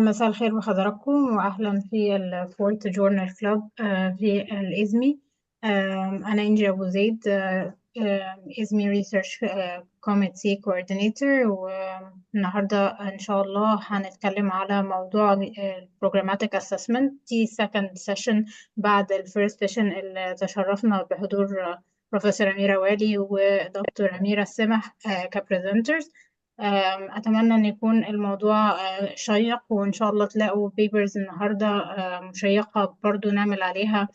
مساء الخير بحضراتكم وأهلا في الفورت جورنال كلوب في الإزمي. أنا إنجي أبو زيد، إزمي ريسيرش كوميتي كوردينيتور، والنهاردة إن شاء الله هنتكلم على موضوع البروجراماتيك أسسمنت. دي second session بعد الفيرست سيشن اللي تشرفنا بحضور بروفيسور أميرة والي ودكتور أميرة السمح كبريزنترز. أتمنى أن يكون الموضوع شيق، وإن شاء الله تلاقوا بيبرز النهاردة مشيقة برضو نعمل عليها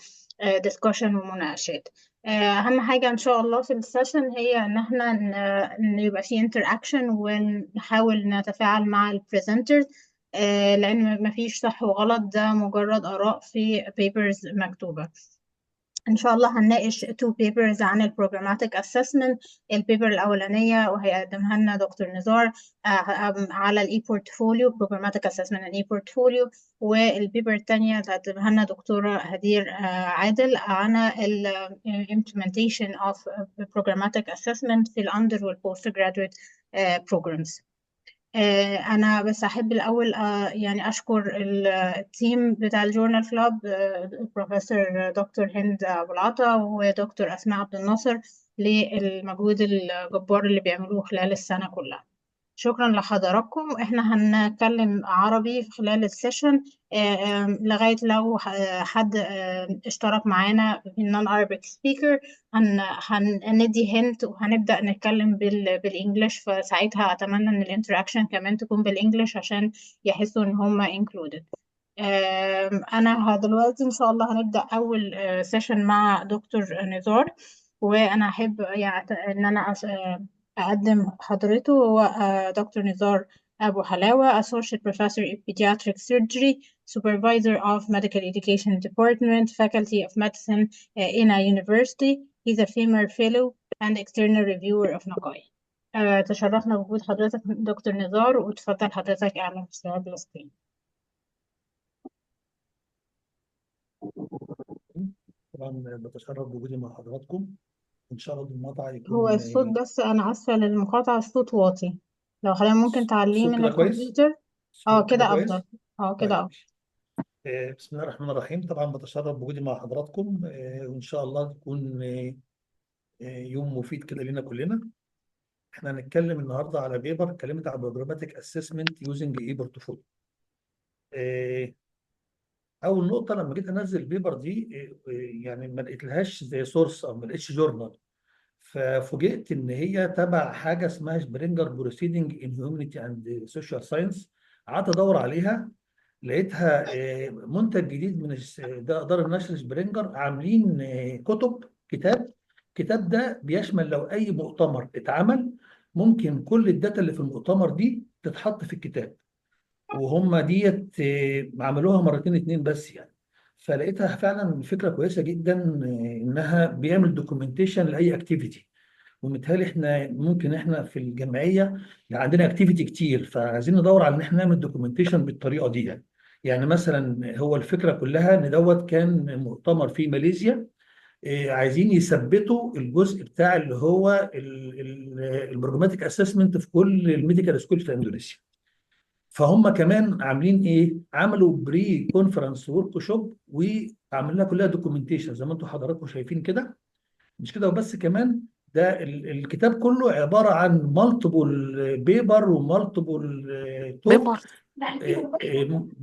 discussion ومناقشات. أهم حاجة إن شاء الله في السيشن هي إن احنا يبقى في interaction ونحاول نتفاعل مع البريزنترز، لأن مفيش صح وغلط، ده مجرد آراء في papers مكتوبة. إن شاء الله هنناقش 2 papers عن ال Programmatic Assessment. البيبر الأولانية وهيقدمها لنا دكتور نزار على ال e-portfolio Programmatic Assessment and e-portfolio، والبيبر الثانية هتقدمها لنا دكتورة هدير عادل عن ال Implementation of Programmatic Assessment في ال Under وال Postgraduate programs. أنا بس أحب الأول يعني أشكر التيم بتاع الجورنال كلاب، البروفيسور دكتور هند أبو العطا ودكتور أسماء عبد الناصر، للمجهود الجبار اللي بيعملوه خلال السنة كلها. شكرا لحضراتكم. احنا هنتكلم عربي في خلال السيشن لغاية لو حد اشترك معانا non Arabic speaker هندي هنت وهنبدأ نتكلم بالإنجليش، فساعتها أتمنى إن الانتراكشن كمان تكون بالإنجليش عشان يحسوا إن هم included. أنا دلوقتي إن شاء الله هنبدأ أول سيشن مع دكتور نزار، وأنا أحب يعني إن أنا أقدم حضرته. هو دكتور نزار أبو حلاوة، Associate Professor in Pediatric Surgery, Supervisor of Medical Education Department, Faculty of Medicine in a University. He's a former fellow and external reviewer of نقاي. تشرفنا بوجود حضرتك دكتور نزار، وتفضل حضرتك اعلن في السكرين. طبعا بتشرف بوجودي مع حضراتكم. ان شاء الله المقطع هو يكون الصوت بس أنا آسفة للمقاطعة، الصوت واطي، لو حضرتك ممكن تعليه الصوت من كده كويس. الكمبيوتر. الصوت كده كده أفضل. كويس. كده طيب أفضل. بسم الله الرحمن الرحيم. طبعا بتشرف بوجودي مع حضراتكم، وان شاء الله تكون يوم مفيد كده لنا كلنا. احنا هنتكلم النهارده على بيبر اتكلمت على بروجراماتيك اسسمنت يوزنج اي بورتفوليو. اول نقطه لما جيت انزل البيبر دي يعني ما لقيتلهاش زي سورس او ما لقيتش جورنال، ففوجئت ان هي تبع حاجه اسمها سبرينجر بروسيدنج ان هيومانيتي اند سوشيال ساينس. قعدت ادور عليها، لقيتها منتج جديد من دار النشر سبرينجر، عاملين كتاب ده بيشمل لو اي مؤتمر اتعمل ممكن كل الداتا اللي في المؤتمر دي تتحط في الكتاب، وهم ديت عملوها مرتين اتنين بس يعني. فلقيتها فعلا فكره كويسه جدا، انها بيعمل دوكيومنتيشن لاي اكتيفيتي. ومتهيألي احنا ممكن احنا في الجمعيه عندنا اكتيفيتي كتير، فعايزين ندور على ان احنا نعمل دوكيومنتيشن بالطريقه دي يعني مثلا هو الفكره كلها ان دوت كان مؤتمر في ماليزيا، عايزين يثبتوا الجزء بتاع اللي هو البروجراماتيك اسسمنت في كل الميديكال سكول في اندونيسيا. فهم كمان عاملين ايه؟ عملوا بري كونفرنس ورك شوب وعملنا كلها دوكيومنتيشن زي ما انتم حضراتكم شايفين كده. مش كده وبس، كمان ده الكتاب كله عباره عن مالتيبل بيبر ومالتيبل توك،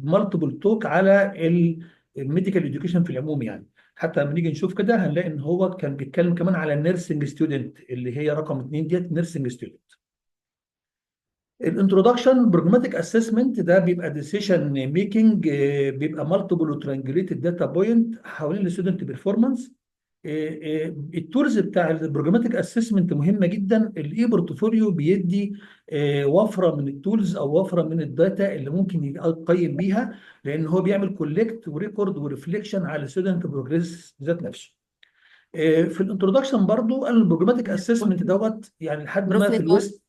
مالتيبل توك على الميديكال اديوكيشن في العموم يعني. حتى لما نيجي نشوف كده هنلاقي ان هو كان بيتكلم كمان على النيرسينج ستودنت اللي هي رقم 2 ديت، نيرسينج ستودنت. الانترودكشن بروجراماتيك اسسمنت ده بيبقى ديسيشن ميكنج، بيبقى مالتيبل وترانجليتد داتا بوينت حوالين الستودنت بيرفورمانس. التولز بتاع البروجراماتيك اسسمنت مهمه جدا. الاي بورتفوليو بيدي وفره من التولز او وفره من الداتا اللي ممكن يقيم بيها، لان هو بيعمل كولكت وريكورد وريفليكشن على الستودنت بروجريس ذات نفسه. في الانترودكشن برضو قال البروجراماتيك اسسمنت دوت يعني لحد ما في الويست.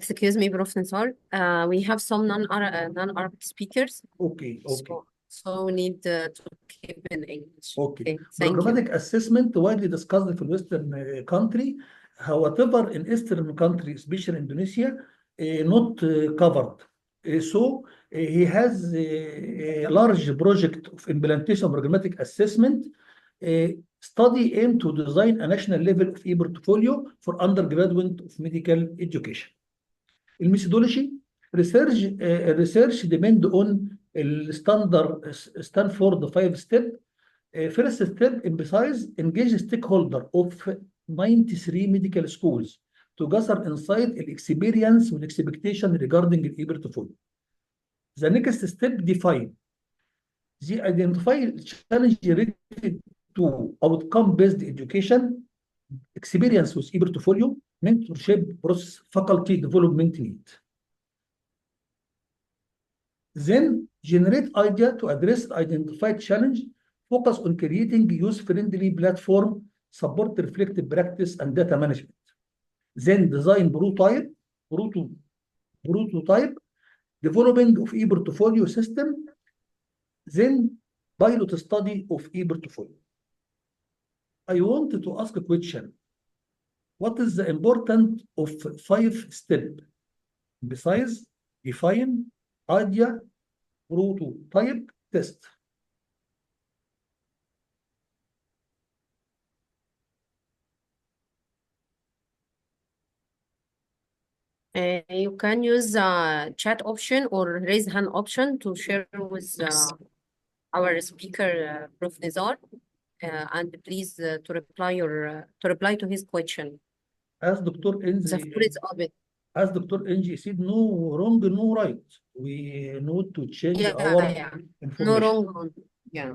Excuse me, Prof. Nassar. We have some non-Arabic speakers. Okay. So we need to keep in English. Okay. Thank you. Programmatic assessment widely discussed في الويسترن country, however in eastern country especially Indonesia not covered. He has a large project of implementation of programmatic assessment. Study aimed to design a national level of e-portfolio for undergraduate of medical education. الميثودولوجي research depend on الستاندرد ستانفورد 5 step. First step, emphasize engage stakeholder of 93 medical schools to gather insight, experience, and expectation regarding the e-portfolio. The next step, define. The identify challenge related to outcome-based education, experience with e-portfolio, mentorship process, faculty development need. Then generate idea to address identified challenge. Focus on creating user-friendly platform, support reflective practice and data management. Then design prototype, development of e-portfolio system. Then pilot study of e-portfolio. I want to ask a question. What is the importance of 5 steps? Besides, define, idea, prototype, test. You can use chat option or raise hand option to share with our speaker, Prof. Nizar, and please to reply to his question. As Dr. The floor is open. As Dr. Enji said, no wrong, no right. We need to change Yeah, our yeah. No information. wrong. Yeah.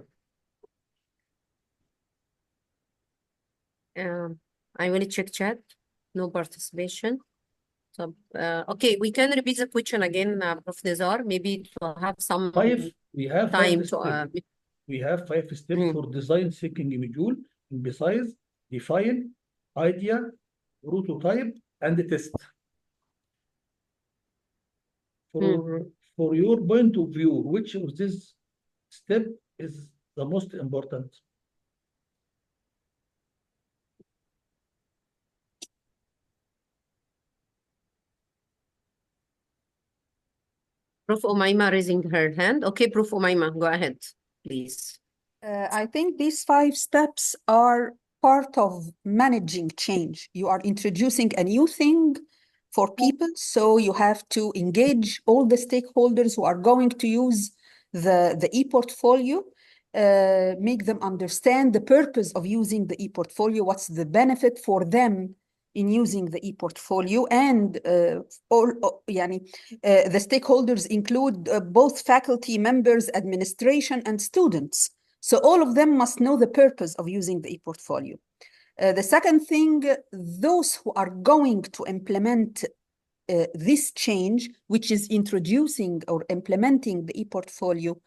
I will check chat. No participation. So, okay, we can repeat the question again, Prof. Nizar, maybe to have some We have time five to steps. We have 5 steps for design thinking module. Besides, define, idea, prototype, and test. For your point of view, which of this step is the most important? Prof. Umayma raising her hand. Okay, Prof. Umayma, go ahead, please. I think these 5 steps are part of managing change. You are introducing a new thing for people, so you have to engage all the stakeholders who are going to use the e-portfolio, make them understand the purpose of using the e-portfolio, what's the benefit for them in using the e-portfolio, and the stakeholders include both faculty members, administration, and students. So all of them must know the purpose of using the e-portfolio. The second thing, those who are going to implement this change, which is introducing or implementing the e-portfolio,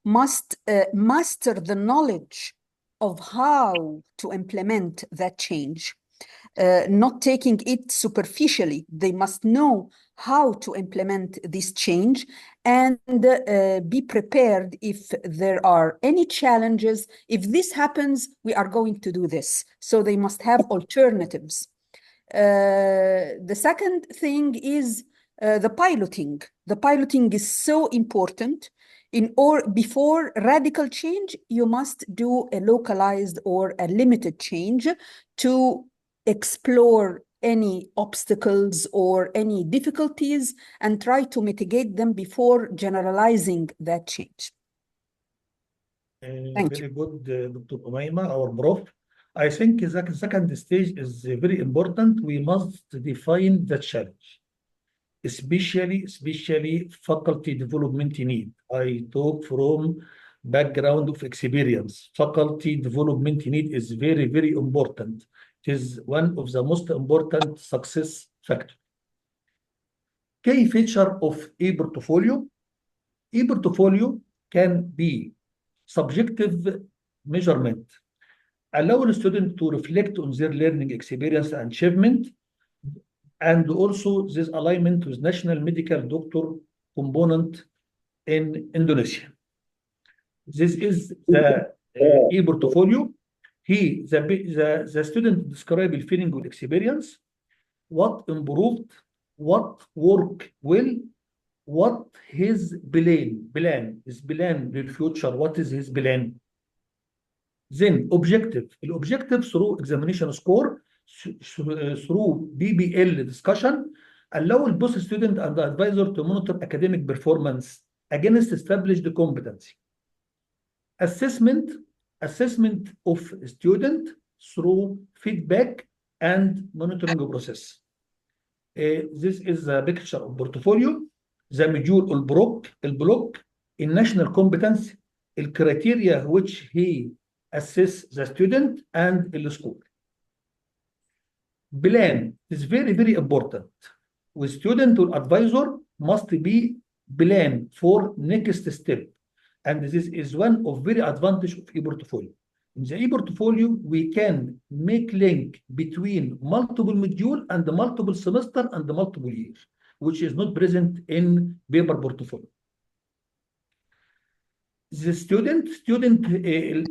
must master the knowledge of how to implement that change. Not taking it superficially. They must know how to implement this change and be prepared if there are any challenges. If this happens, we are going to do this. So they must have alternatives. The second thing is the piloting. The piloting is so important. Before radical change, you must do a localized or a limited change to explore any obstacles or any difficulties and try to mitigate them before generalizing that change. Thank Very good, Dr. Umayma, our prof. I think the second stage is very important. We must define the challenge, especially faculty development need. I talk from background of experience. Faculty development need is very, very important. It is one of the most important success factors. Key feature of e-portfolio. E-portfolio can be subjective measurement. Allow the student to reflect on their learning experience and achievement, and also this alignment with national medical doctor component in Indonesia. This is the e-portfolio. The student describe the feeling with experience, what improved, what worked well, what his plan للفيوتشر. what is his plan. Then objective. الobjective through examination score, through BBL discussion, allow both student and the advisor to monitor academic performance against established competency. Assessment of student through feedback and monitoring process. This is a picture of portfolio. The module البلوك in national competence, الcriteria which he assess the student and the school. Plan is very, very important. With student or advisor must be plan for next step. And this is one of very advantage of e-portfolio. In the e-portfolio, we can make link between multiple module and the multiple semester and the multiple year, which is not present in paper portfolio. The student,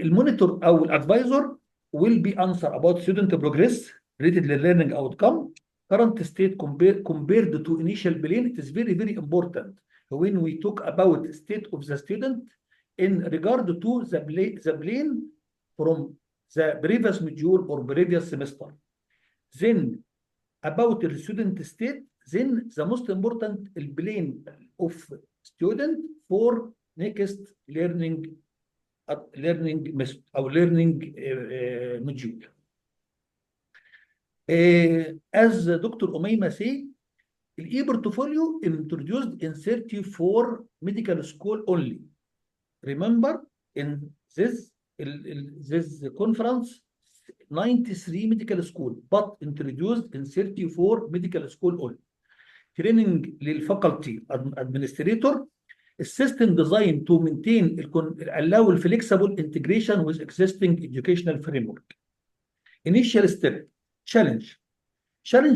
المونيتور او الادفايزر will be answer about student progress, rated learning outcome, current state compared to initial plan. It is very, very important when we talk about state of the student in regard to the plan from the previous module or previous semester. Then about the student state, then the most important plan of student for next learning module. As Dr. Umayma said, the e-portfolio introduced in 34 medical school only. Remember, in this conference, 93 medical school, but introduced in 34 medical school only. Training للفاكولتي administrator. A system designed to maintain allow flexible integration with existing educational framework. Initial step, challenge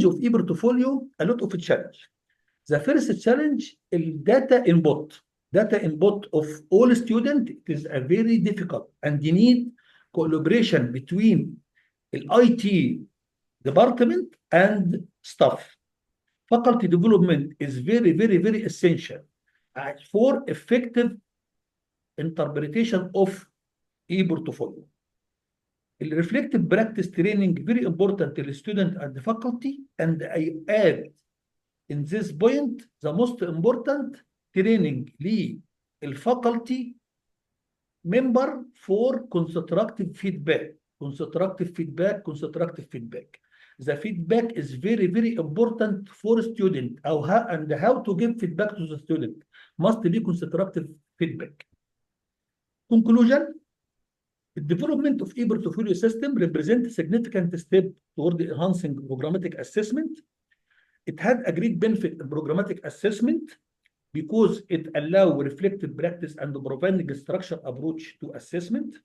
of e-portfolio, a lot of challenge. The first challenge is data input of all students. It is a very difficult and you need collaboration between the IT department and staff. Faculty development is very, very, very essential for effective interpretation of e-portfolio. Reflective practice training very important to the student and the faculty, and I add in this point the most important training للfaculty member for constructive feedback. The feedback is very, very important for student. How to give feedback to the student must be constructive feedback. Conclusion: the development of e-portfolio system represents a significant step toward enhancing programmatic assessment. It had a great benefit in programmatic assessment because it allows reflective practice and providing a structured approach to assessment.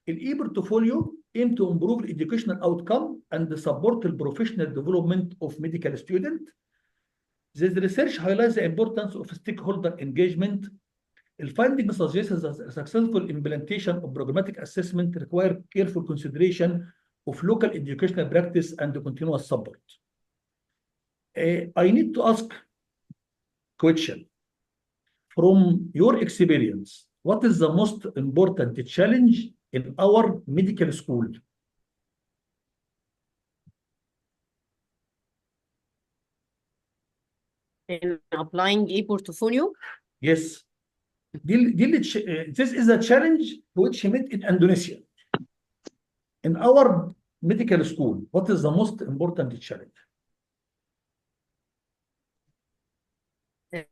The e-portfolio aims to improve educational outcome and support the professional development of medical students. This research highlights the importance of stakeholder engagement. The findings suggest that a successful implementation of programmatic assessment requires careful consideration of local educational practice and continuous support. I need to ask question. From your experience, what is the most important challenge in our medical school? In applying e-portfolio? Yes. This is a challenge which we met in Indonesia. In our medical school, what is the most important challenge?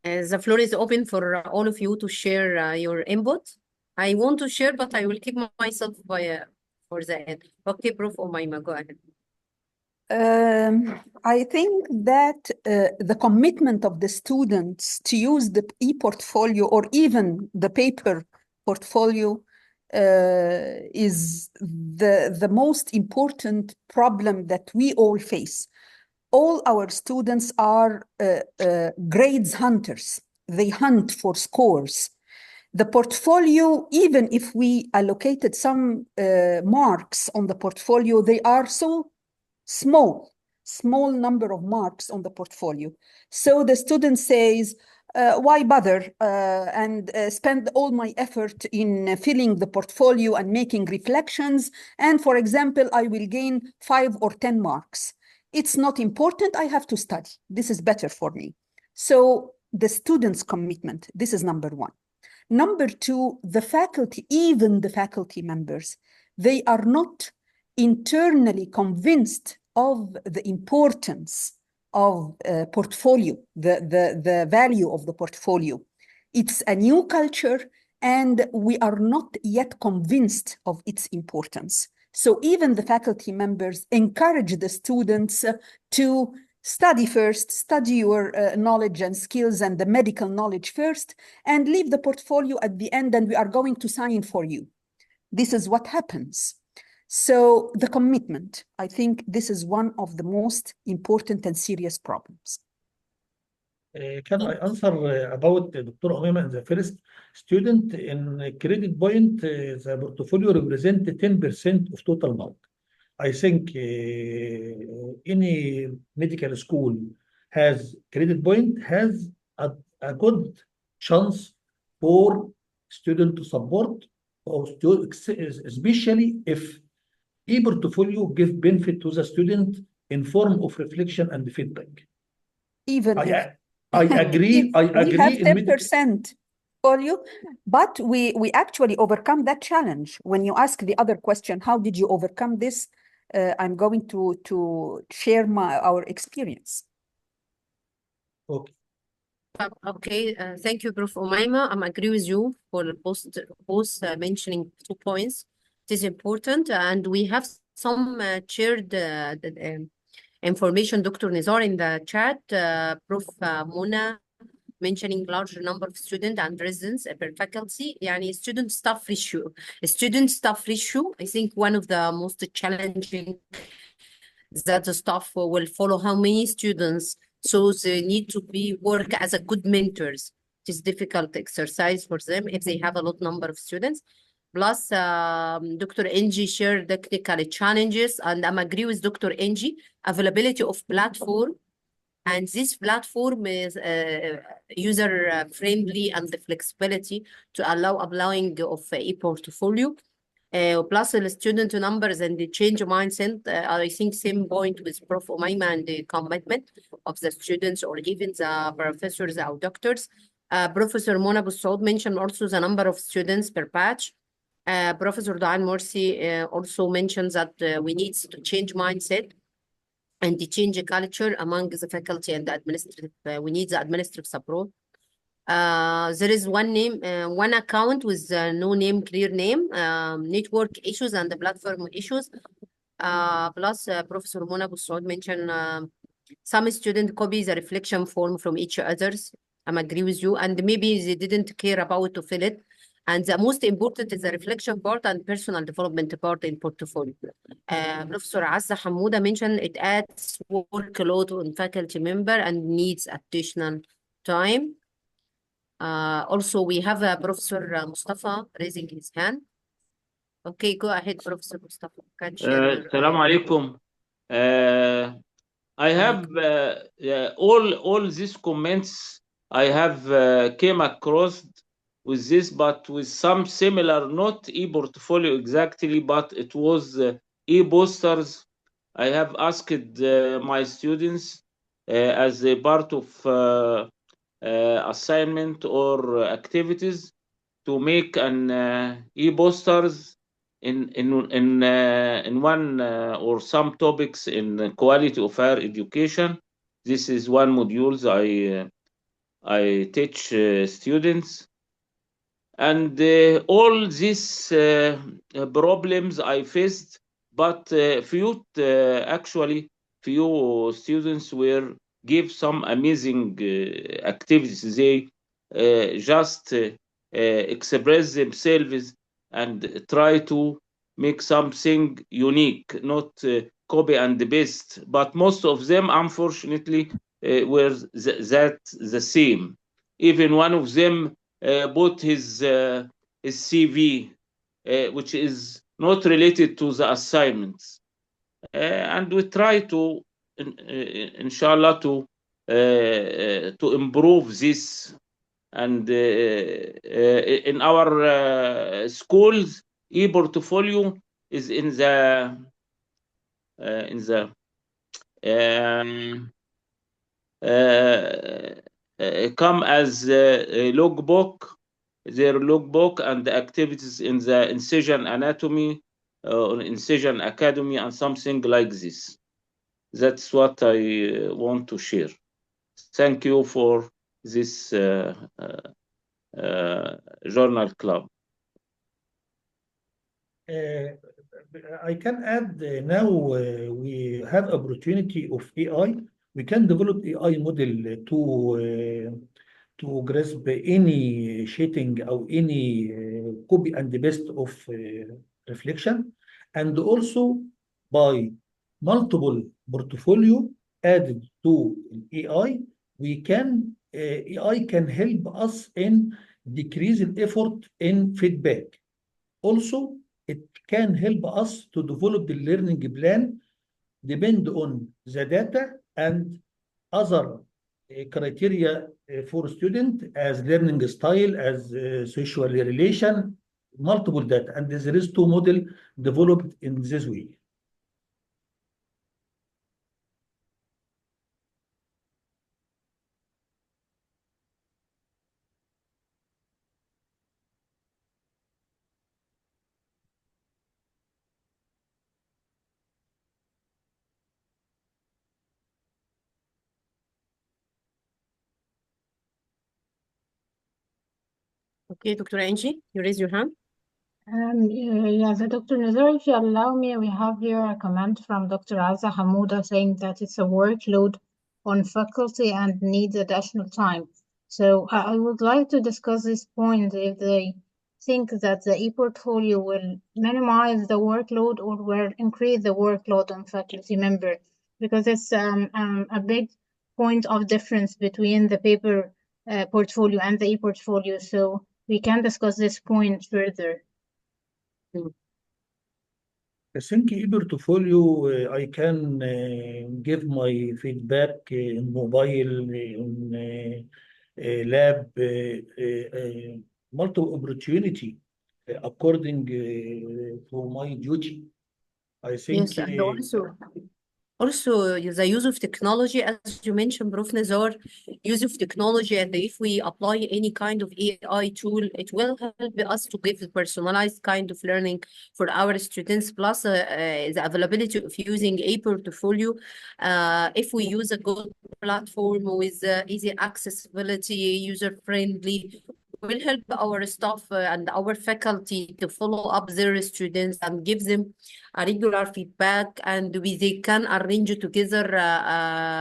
The floor is open for all of you to share your input. I want to share, but I will keep myself for the end. Okay, Prof. Umayma, go ahead. I think that the commitment of the students to use the e-portfolio or even the paper portfolio is the most important problem that we all face. All our students are grades hunters. They hunt for scores. The portfolio, even if we allocated some marks on the portfolio, they are so small. small number of marks on the portfolio. So the student says, why bother and spend all my effort in filling the portfolio and making reflections? And for example, I will gain 5 or 10 marks. It's not important. I have to study. This is better for me. So the student's commitment, this is number one. Number two, the faculty, even the faculty members, they are not internally convinced of the importance of portfolio, the value of the portfolio. It's a new culture and we are not yet convinced of its importance. So even the faculty members encourage the students to study first, study your knowledge and skills and the medical knowledge first, and leave the portfolio at the end and we are going to sign for you. This is what happens. So the commitment, I think this is one of the most important and serious problems. Can I answer about Dr. Umaima and the first student in credit point? The portfolio represent 10% of total mark. I think any medical school has credit point has a good chance for student to support, or especially if e-portfolio give benefit to the student in form of reflection and feedback. Even if I agree. I agree. We have 10% for you, but we actually overcome that challenge. When you ask the other question, how did you overcome this? I'm going to share our experience. Okay. Okay, thank you, Prof. Umaima. I agree with you for both mentioning 2 points. It is important, and we have some shared information, Dr. Nizar, in the chat. Prof. Mona mentioning large number of students and residents per faculty. Yani student staff ratio. I think one of the most challenging that the staff will follow how many students. So they need to work as a good mentors. It is difficult exercise for them if they have a lot number of students. Plus, Dr. Angie shared the technical challenges, and I'm agree with Dr. Angie, availability of platform. And this platform is user-friendly and the flexibility to allow uploading of a portfolio. Plus the student numbers and the change mindset, I think same point with Prof. Umaima and the commitment of the students or even the professors or doctors. Professor Mona Boussaud mentioned also the number of students per batch. Professor Daan Morsi also mentions that we need to change mindset and to change the culture among the faculty and the administrative. We need the administrative support. There is one name, one account with no name, clear name, network issues and the platform issues. Plus, Professor Mona Boussaud mentioned some student copy the reflection form from each others. I agree with you, and maybe they didn't care about to fill it. And the most important is the reflection part and personal development part in portfolio. Professor Azza Hamouda mentioned it adds workload on faculty member and needs additional time. Also, we have Professor Mustafa raising his hand. Okay, go ahead, Professor Mustafa. Can share Assalamu alaikum. I have all these comments I have came across with this, but with some similar, not e-portfolio exactly, but it was e-posters. I have asked my students as a part of assignment or activities to make an e-posters in one or some topics in quality of higher education. This is one modules I teach students, and all these problems I faced, but few students were give some amazing activities. They just express themselves and try to make something unique, not copy and paste. But most of them, unfortunately, were the same. Even one of them put his CV, which is not related to the assignments. And we try to inshallah to improve this. And in our schools, e-portfolio is in the come as a logbook, their logbook and the activities in the Incision Anatomy or Incision Academy and something like this. That's what I want to share. Thank you for this journal club. I can add now we have opportunity of AI. We can develop AI model to grasp any shading or any copy and paste of reflection, and also by multiple portfolio added to AI, we can AI can help us in decrease the effort in feedback. Also, it can help us to develop the learning plan depend on the data and other criteria for student as learning style, as social relation, multiple data. And there is two model developed in this way. Okay, Dr. Angie, you raise your hand. Yeah, Dr. Nazar, if you allow me, we have here a comment from Dr. Azza Hamouda saying that it's a workload on faculty and needs additional time. So I would like to discuss this point if they think that the e-portfolio will minimize the workload or will increase the workload on faculty member, because it's a big point of difference between the paper portfolio and the e-portfolio. So we can discuss this point further. I think e-portfolio, I can give my feedback in mobile, in lab, multiple opportunity according to my duty. I think Yes, and also the use of technology, as you mentioned, Prof. Nazar, use of technology, and if we apply any kind of AI tool, it will help us to give a personalized kind of learning for our students, plus the availability of using a portfolio. If we use a good platform with easy accessibility, user-friendly, will help our staff and our faculty to follow up their students and give them a regular feedback, and they can arrange together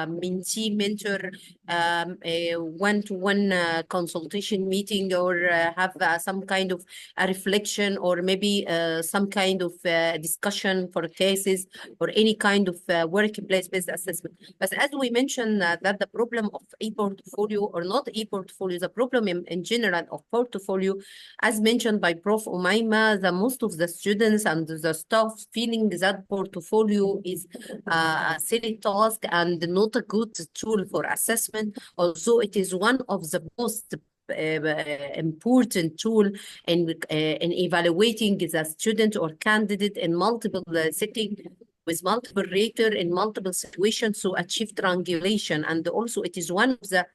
mentee mentor a one-to-one consultation meeting, or have some kind of a reflection, or maybe some kind of discussion for cases, or any kind of workplace-based assessment. But as we mentioned, that the problem of e-portfolio or not e-portfolio, the problem in general of portfolio, as mentioned by Prof. Umaima, the most of the students and the staff feeling that portfolio is a silly task and not a good tool for assessment, although it is one of the most important tool in evaluating the student or candidate in multiple settings with multiple rater in multiple situations to achieve triangulation. And also it is one of the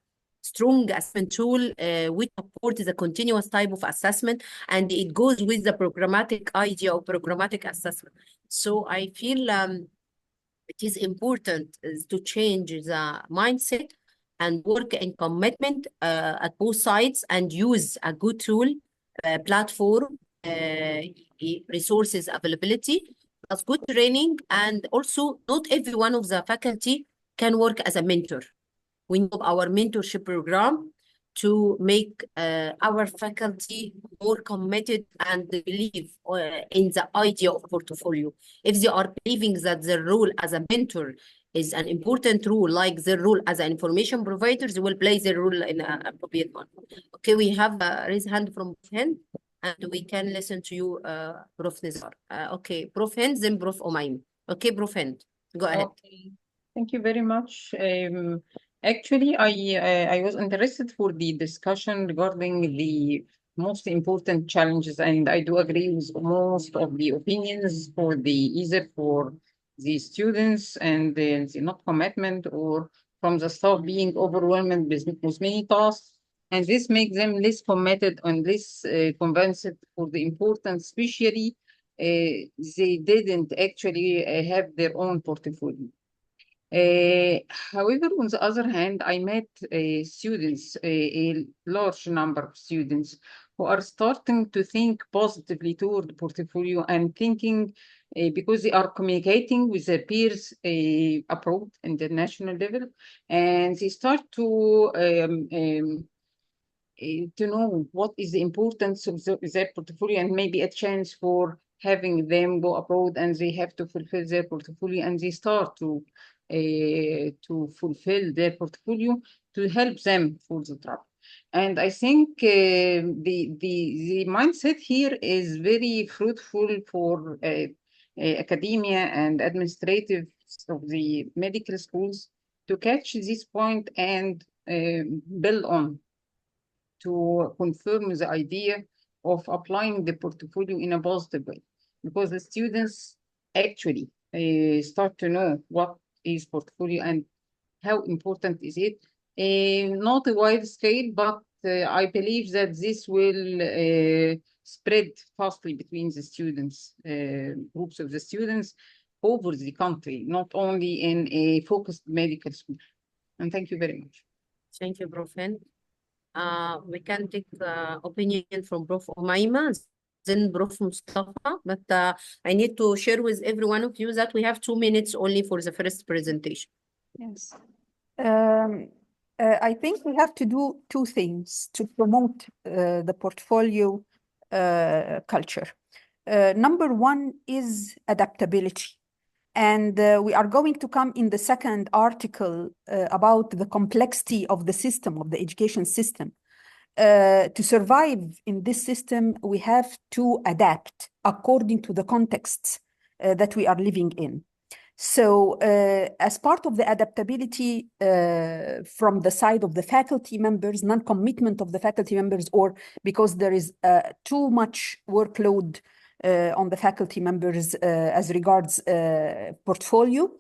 strong assessment tool which supports the continuous type of assessment, and it goes with the programmatic idea of programmatic assessment. So I feel it is important to change the mindset and work in commitment at both sides, and use a good tool, platform, resources availability, plus good training. And also not every one of the faculty can work as a mentor. We know our mentorship program to make our faculty more committed and believe in the idea of portfolio. If they are believing that their role as a mentor is an important role, like their role as an information provider, they will play their role in an appropriate one. Okay, we have a raised hand from Hind, and we can listen to you, Prof. Nazar. Okay, Prof. Hind, then Prof. Umaima. Okay, Prof. Hind, go ahead. Okay. Thank you very much. Actually, I was interested for the discussion regarding the most important challenges, and I do agree with most of the opinions for either for the students and the not commitment, or from the staff being overwhelmed with many tasks, and this makes them less committed and less convinced for the importance, especially they didn't actually have their own portfolio. However, on the other hand, I met students, a large number of students who are starting to think positively toward the portfolio and thinking because they are communicating with their peers abroad and the national level, and they start to know what is the importance of their portfolio and maybe a chance for having them go abroad, and they have to fulfill their portfolio, and they start to fulfill their portfolio to help them for the travel. And I think the mindset here is very fruitful for academia and administrative of the medical schools to catch this point and build on to confirm the idea of applying the portfolio in a positive way, because the students actually start to know what is portfolio and how important is it. Not a wide scale, but I believe that this will spread fastly between the students, groups of the students over the country, not only in a focused medical school. And thank you very much. Thank you, Prof. Hind. We can take opinion from Prof. Umaima, then Prof. Mustafa, but I need to share with every one of you that we have 2 minutes only for the first presentation. Yes. I think we have to do two things to promote the portfolio culture. Number one is adaptability. And we are going to come in the second article about the complexity of the system, of the education system. To survive in this system, we have to adapt according to the contexts that we are living in. So as part of the adaptability from the side of the faculty members, non-commitment of the faculty members, or because there is too much workload on the faculty members as regards portfolio.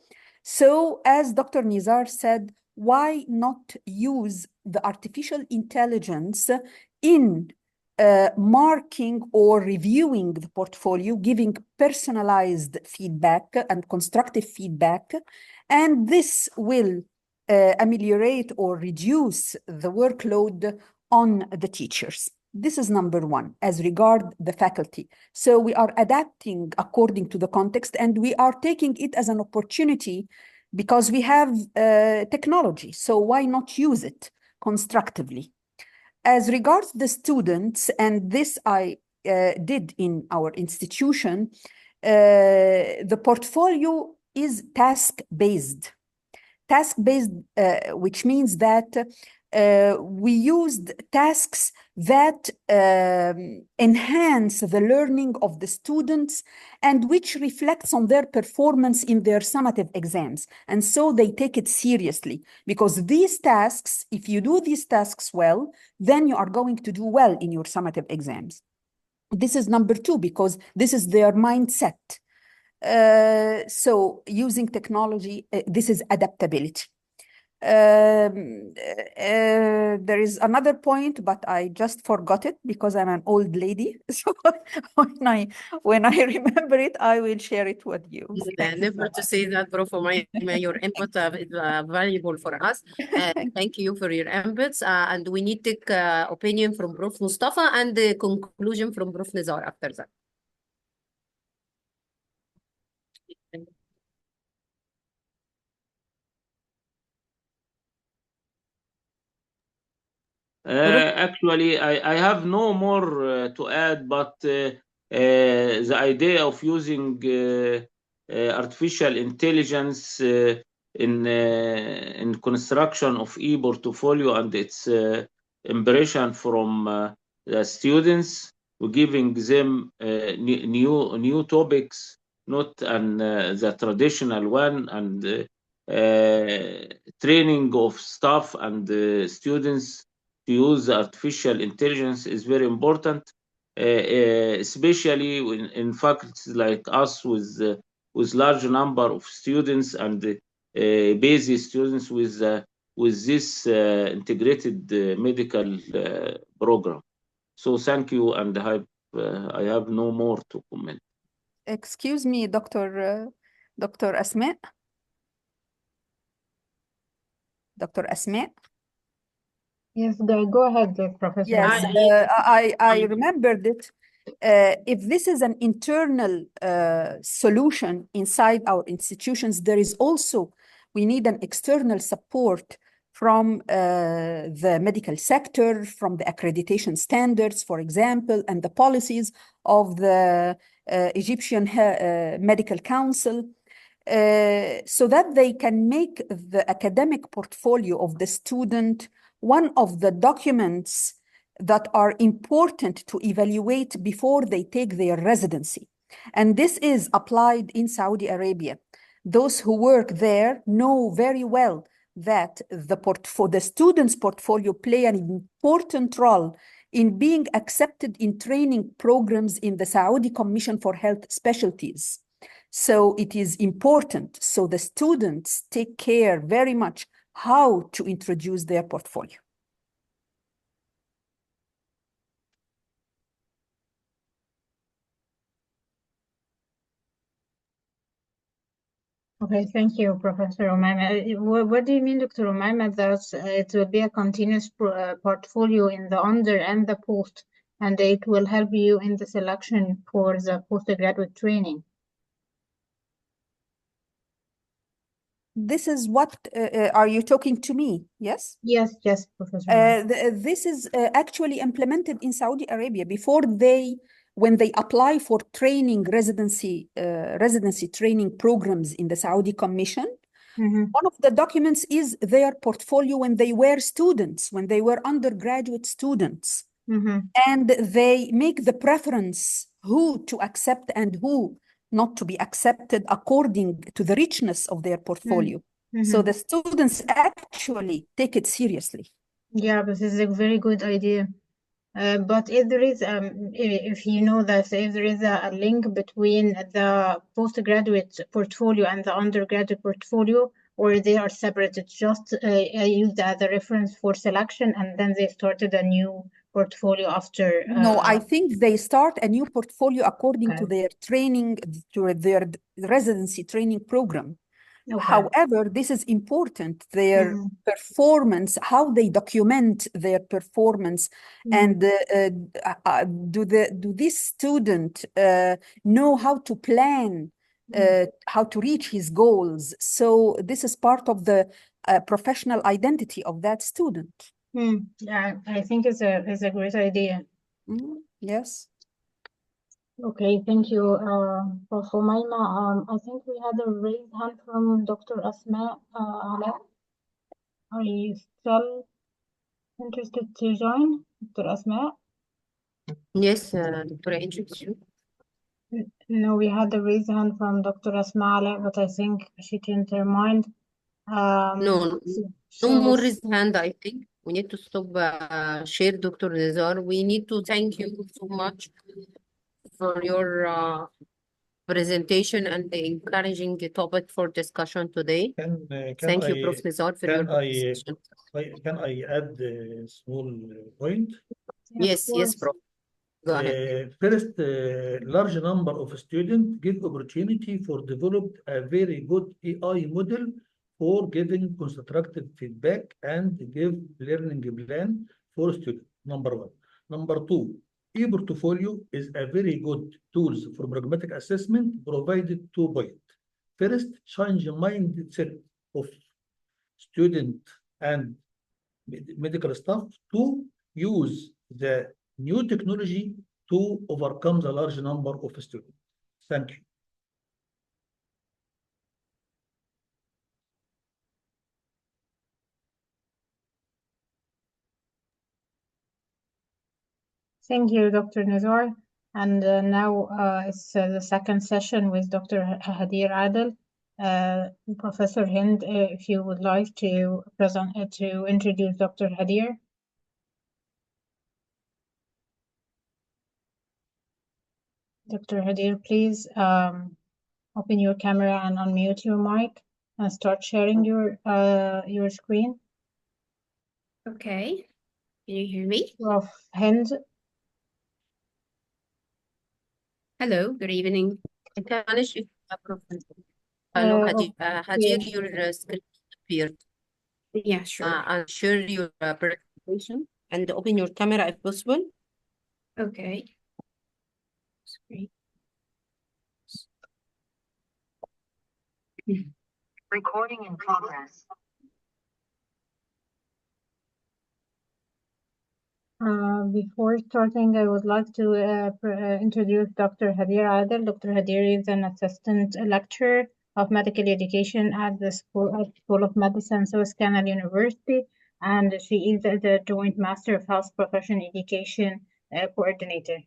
So as Dr. Nizar said, why not use the artificial intelligence in marking or reviewing the portfolio, giving personalized feedback and constructive feedback, and this will ameliorate or reduce the workload on the teachers. This is number one, as regard the faculty. So we are adapting according to the context, and we are taking it as an opportunity because we have technology. So why not use it constructively? As regards the students, and this I did in our institution, the portfolio is task-based. Task-based, which means that we used tasks that enhance the learning of the students and which reflects on their performance in their summative exams. And so they take it seriously, because these tasks, if you do these tasks well, then you are going to do well in your summative exams. This is number two, because this is their mindset. So using technology, this is adaptability. There is another point, but I just forgot it because I'm an old lady. So when I remember it, I will share it with you. Never to say that, Prof. Umaima, your input is valuable for us. Thank you for your inputs. And we need to take opinion from Prof. Mustafa and the conclusion from Prof. Nizar after that. Actually, I have no more to add, but the idea of using artificial intelligence in construction of e-portfolio and its impression from the students, giving them new topics, not the traditional one, and training of staff and students to use artificial intelligence is very important, especially in faculties like us with large number of students and busy students with this integrated medical program. So thank you, and I have no more to comment. Excuse me, Dr. Asma. Dr. Asma. Yes, go ahead, Professor. Yes, Omar. I remembered it. If this is an internal solution inside our institutions, there is also, we need an external support from the medical sector, from the accreditation standards, for example, and the policies of the Egyptian Medical Council, so that they can make the academic portfolio of the student one of the documents that are important to evaluate before they take their residency. And this is applied in Saudi Arabia. Those who work there know very well that the student's portfolio play an important role in being accepted in training programs in the Saudi Commission for Health Specialties. So it is important. So the students take care very much how to introduce their portfolio. Okay, thank you, Professor Umaima. What do you mean, Dr. Umaima, that it will be a continuous portfolio in the under and the post, and it will help you in the selection for the postgraduate training? This is what, are you talking to me? Yes? Yes, Professor Umaima. This is actually implemented in Saudi Arabia when they apply for training residency training programs in the Saudi Commission. One of the documents is their portfolio when they were students, when they were undergraduate students. And they make the preference who to accept and who not to be accepted according to the richness of their portfolio. So the students actually take it seriously. Yeah, this is a very good idea. But if there is, if you know that if there is a link between the postgraduate portfolio and the undergraduate portfolio, or they are separated, just used as a reference for selection, and then they started a new portfolio after. No, I think they start a new portfolio according to their training, to their residency training program. However, this is important, their performance, how they document their performance, and do this student know how to plan, how to reach his goals? So this is part of the professional identity of that student. Yeah, I think it's a great idea. Yes. Okay, thank you, Professor Umaima. I think we had a raised hand from Dr. Asma Ala. Are you still interested to join, Dr. Asma? Yes, Dr. Angel. No, we had a raised hand from Dr. Asma Ala, but I think she changed her mind. No more raised hand, I think. We need to stop share, Dr. Nizar. We need to thank you so much for your presentation and the encouraging topic for discussion today. Thank you, Prof. Nizar, for your participation. Can I add a small point? Yes, Prof. Go ahead. First, large number of students give opportunity for develop a very good AI model for giving constructive feedback and give learning plan for students. Number one. Number two, ePortfolio is a very good tools for pragmatic assessment provided 2 points. First, change mindset of student and medical staff to use the new technology to overcome the large number of students. Thank you. Thank you, Dr. Nizar. And now it's the second session with Dr. Hadir Adel. Professor Hind, if you would like to to introduce Dr. Hadir. Dr. Hadir, please open your camera and unmute your mic and start sharing your screen. Okay, can you hear me? Prof. Hind. Hello, good evening. معلش no, Hadir, okay. your screen appeared. Yeah, sure. Share your presentation and open your camera if possible. Okay. Screen. Recording in progress. Before starting, I would like to introduce Dr. Hadir Adel. Dr. Hadir is an assistant lecturer of medical education at the School of Medicine, South Carolina University, and she is the Joint Master of Health Profession Education Coordinator.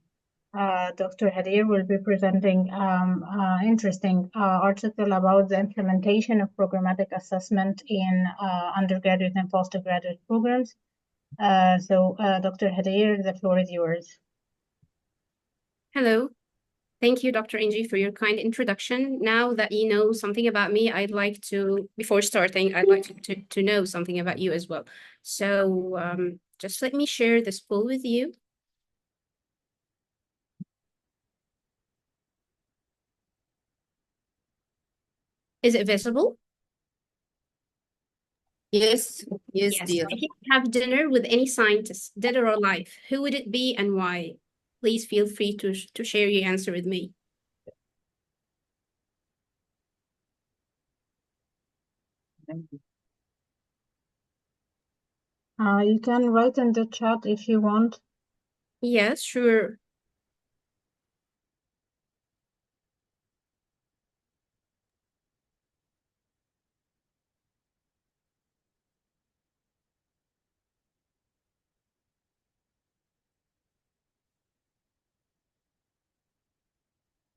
Dr. Hadir will be presenting an interesting article about the implementation of programmatic assessment in undergraduate and postgraduate programs. Dr. Hadir, the floor is yours. Hello. Thank you, Dr. Angie, for your kind introduction. Now that you know something about me, I'd like to, before starting, I'd like to know something about you as well. So just let me share this poll with you. Is it visible? Yes, yes, Yes. dear. If you could have dinner with any scientist, dead or alive, who would it be and why? Please feel free to share your answer with me. You can write in the chat if you want. Yes, sure.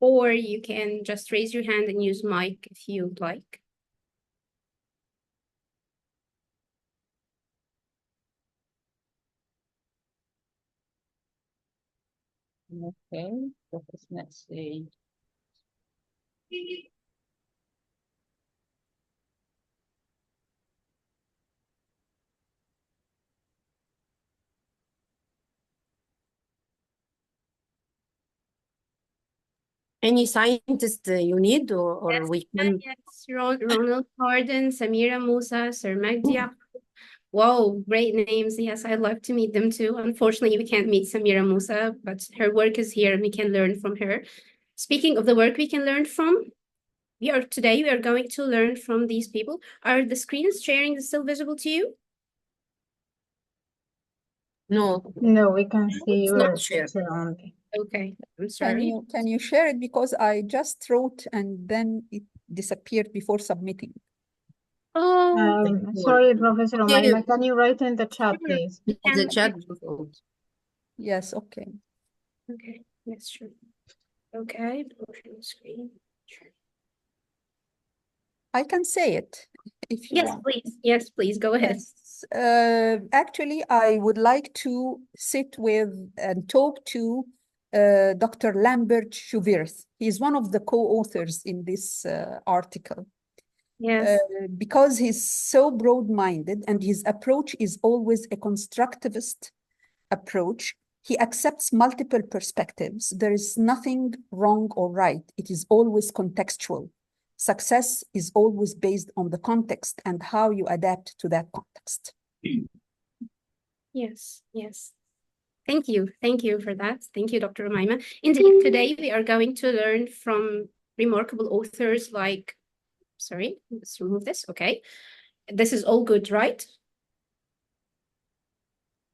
Or you can just raise your hand and use mic if you'd like. Okay, so let's see. Any scientist you need, or we can. Yes, Ronald Hardin, Samira Musa, Sir Magdi. Wow, great names. Yes, I'd love to meet them too. Unfortunately, we can't meet Samira Musa, but her work is here and we can learn from her. Speaking of the work we can learn from, today we are going to learn from these people. Are the screens sharing still visible to you? No, No, we can see it's your not shared. picture only. Okay, I'm sorry. Can you share it, because I just wrote and then it disappeared before submitting. Oh, Sorry, Professor Okay. Umayma, can you write in the chat, Sure. please? we The can- chat. Yes, okay. Okay, yes, sure. Okay, portion screen. Sure. I can say it if you Yes, want. please. Yes, please, go ahead. Yes. Actually, I would like to sit with and talk to Dr. Lambert Schuvirth. He's one of the co-authors in this article. Yes. Because he's so broad-minded and his approach is always a constructivist approach. He accepts multiple perspectives. There is nothing wrong or right. It is always contextual. Success is always based on the context and how you adapt to that context. Yes, yes. Thank you. Thank you for that. Thank you, Dr. Umayma. Indeed, today we are going to learn from remarkable authors like, sorry, let's remove this. Okay. This is all good, right?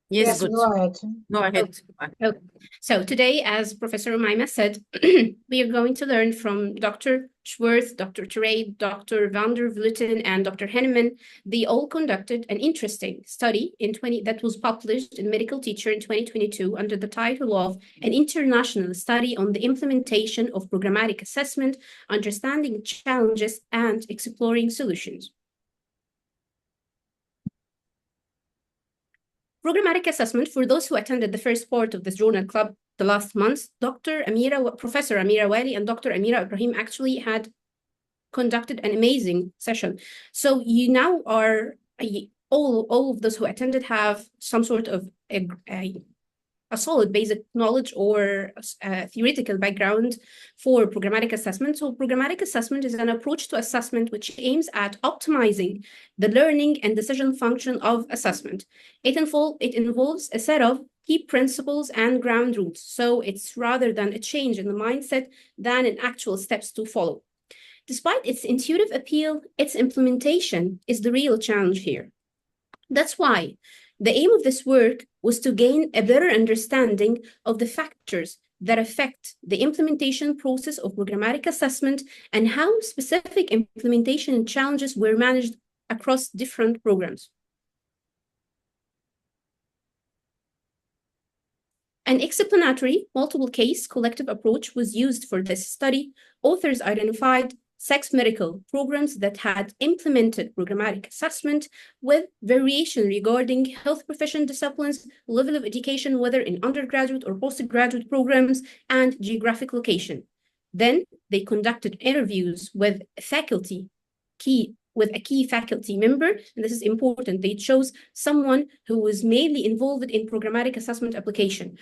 Yes, Yes, good. go ahead. Go ahead. Okay. So today, as Professor Umaima said, we are going to learn from Dr. Schwerth, Dr. Terade, Dr. van der Vleuten, and Dr. Henneman. They all conducted an interesting study that was published in Medical Teacher in 2022 under the title of An International Study on the Implementation of Programmatic Assessment, Understanding Challenges and Exploring Solutions. Programmatic assessment, for those who attended the first part of this journal club the last month, Professor Amira Wali and Dr. Amira Ibrahim actually had conducted an amazing session. So you now are, all of those who attended have some sort of a solid basic knowledge or a theoretical background for programmatic assessment. So programmatic assessment is an approach to assessment which aims at optimizing the learning and decision function of assessment. It involves a set of key principles and ground rules. So it's rather than a change in the mindset than in actual steps to follow. Despite its intuitive appeal, its implementation is the real challenge here. That's why the aim of this work was to gain a better understanding of the factors that affect the implementation process of programmatic assessment and how specific implementation challenges were managed across different programs. An explanatory, multiple case collective approach was used for this study. Authors identified 6 medical programs that had implemented programmatic assessment with variation regarding health profession disciplines, level of education, whether in undergraduate or postgraduate programs, and geographic location. Then they conducted interviews with a key faculty member, and this is important. They chose someone who was mainly involved in programmatic assessment application.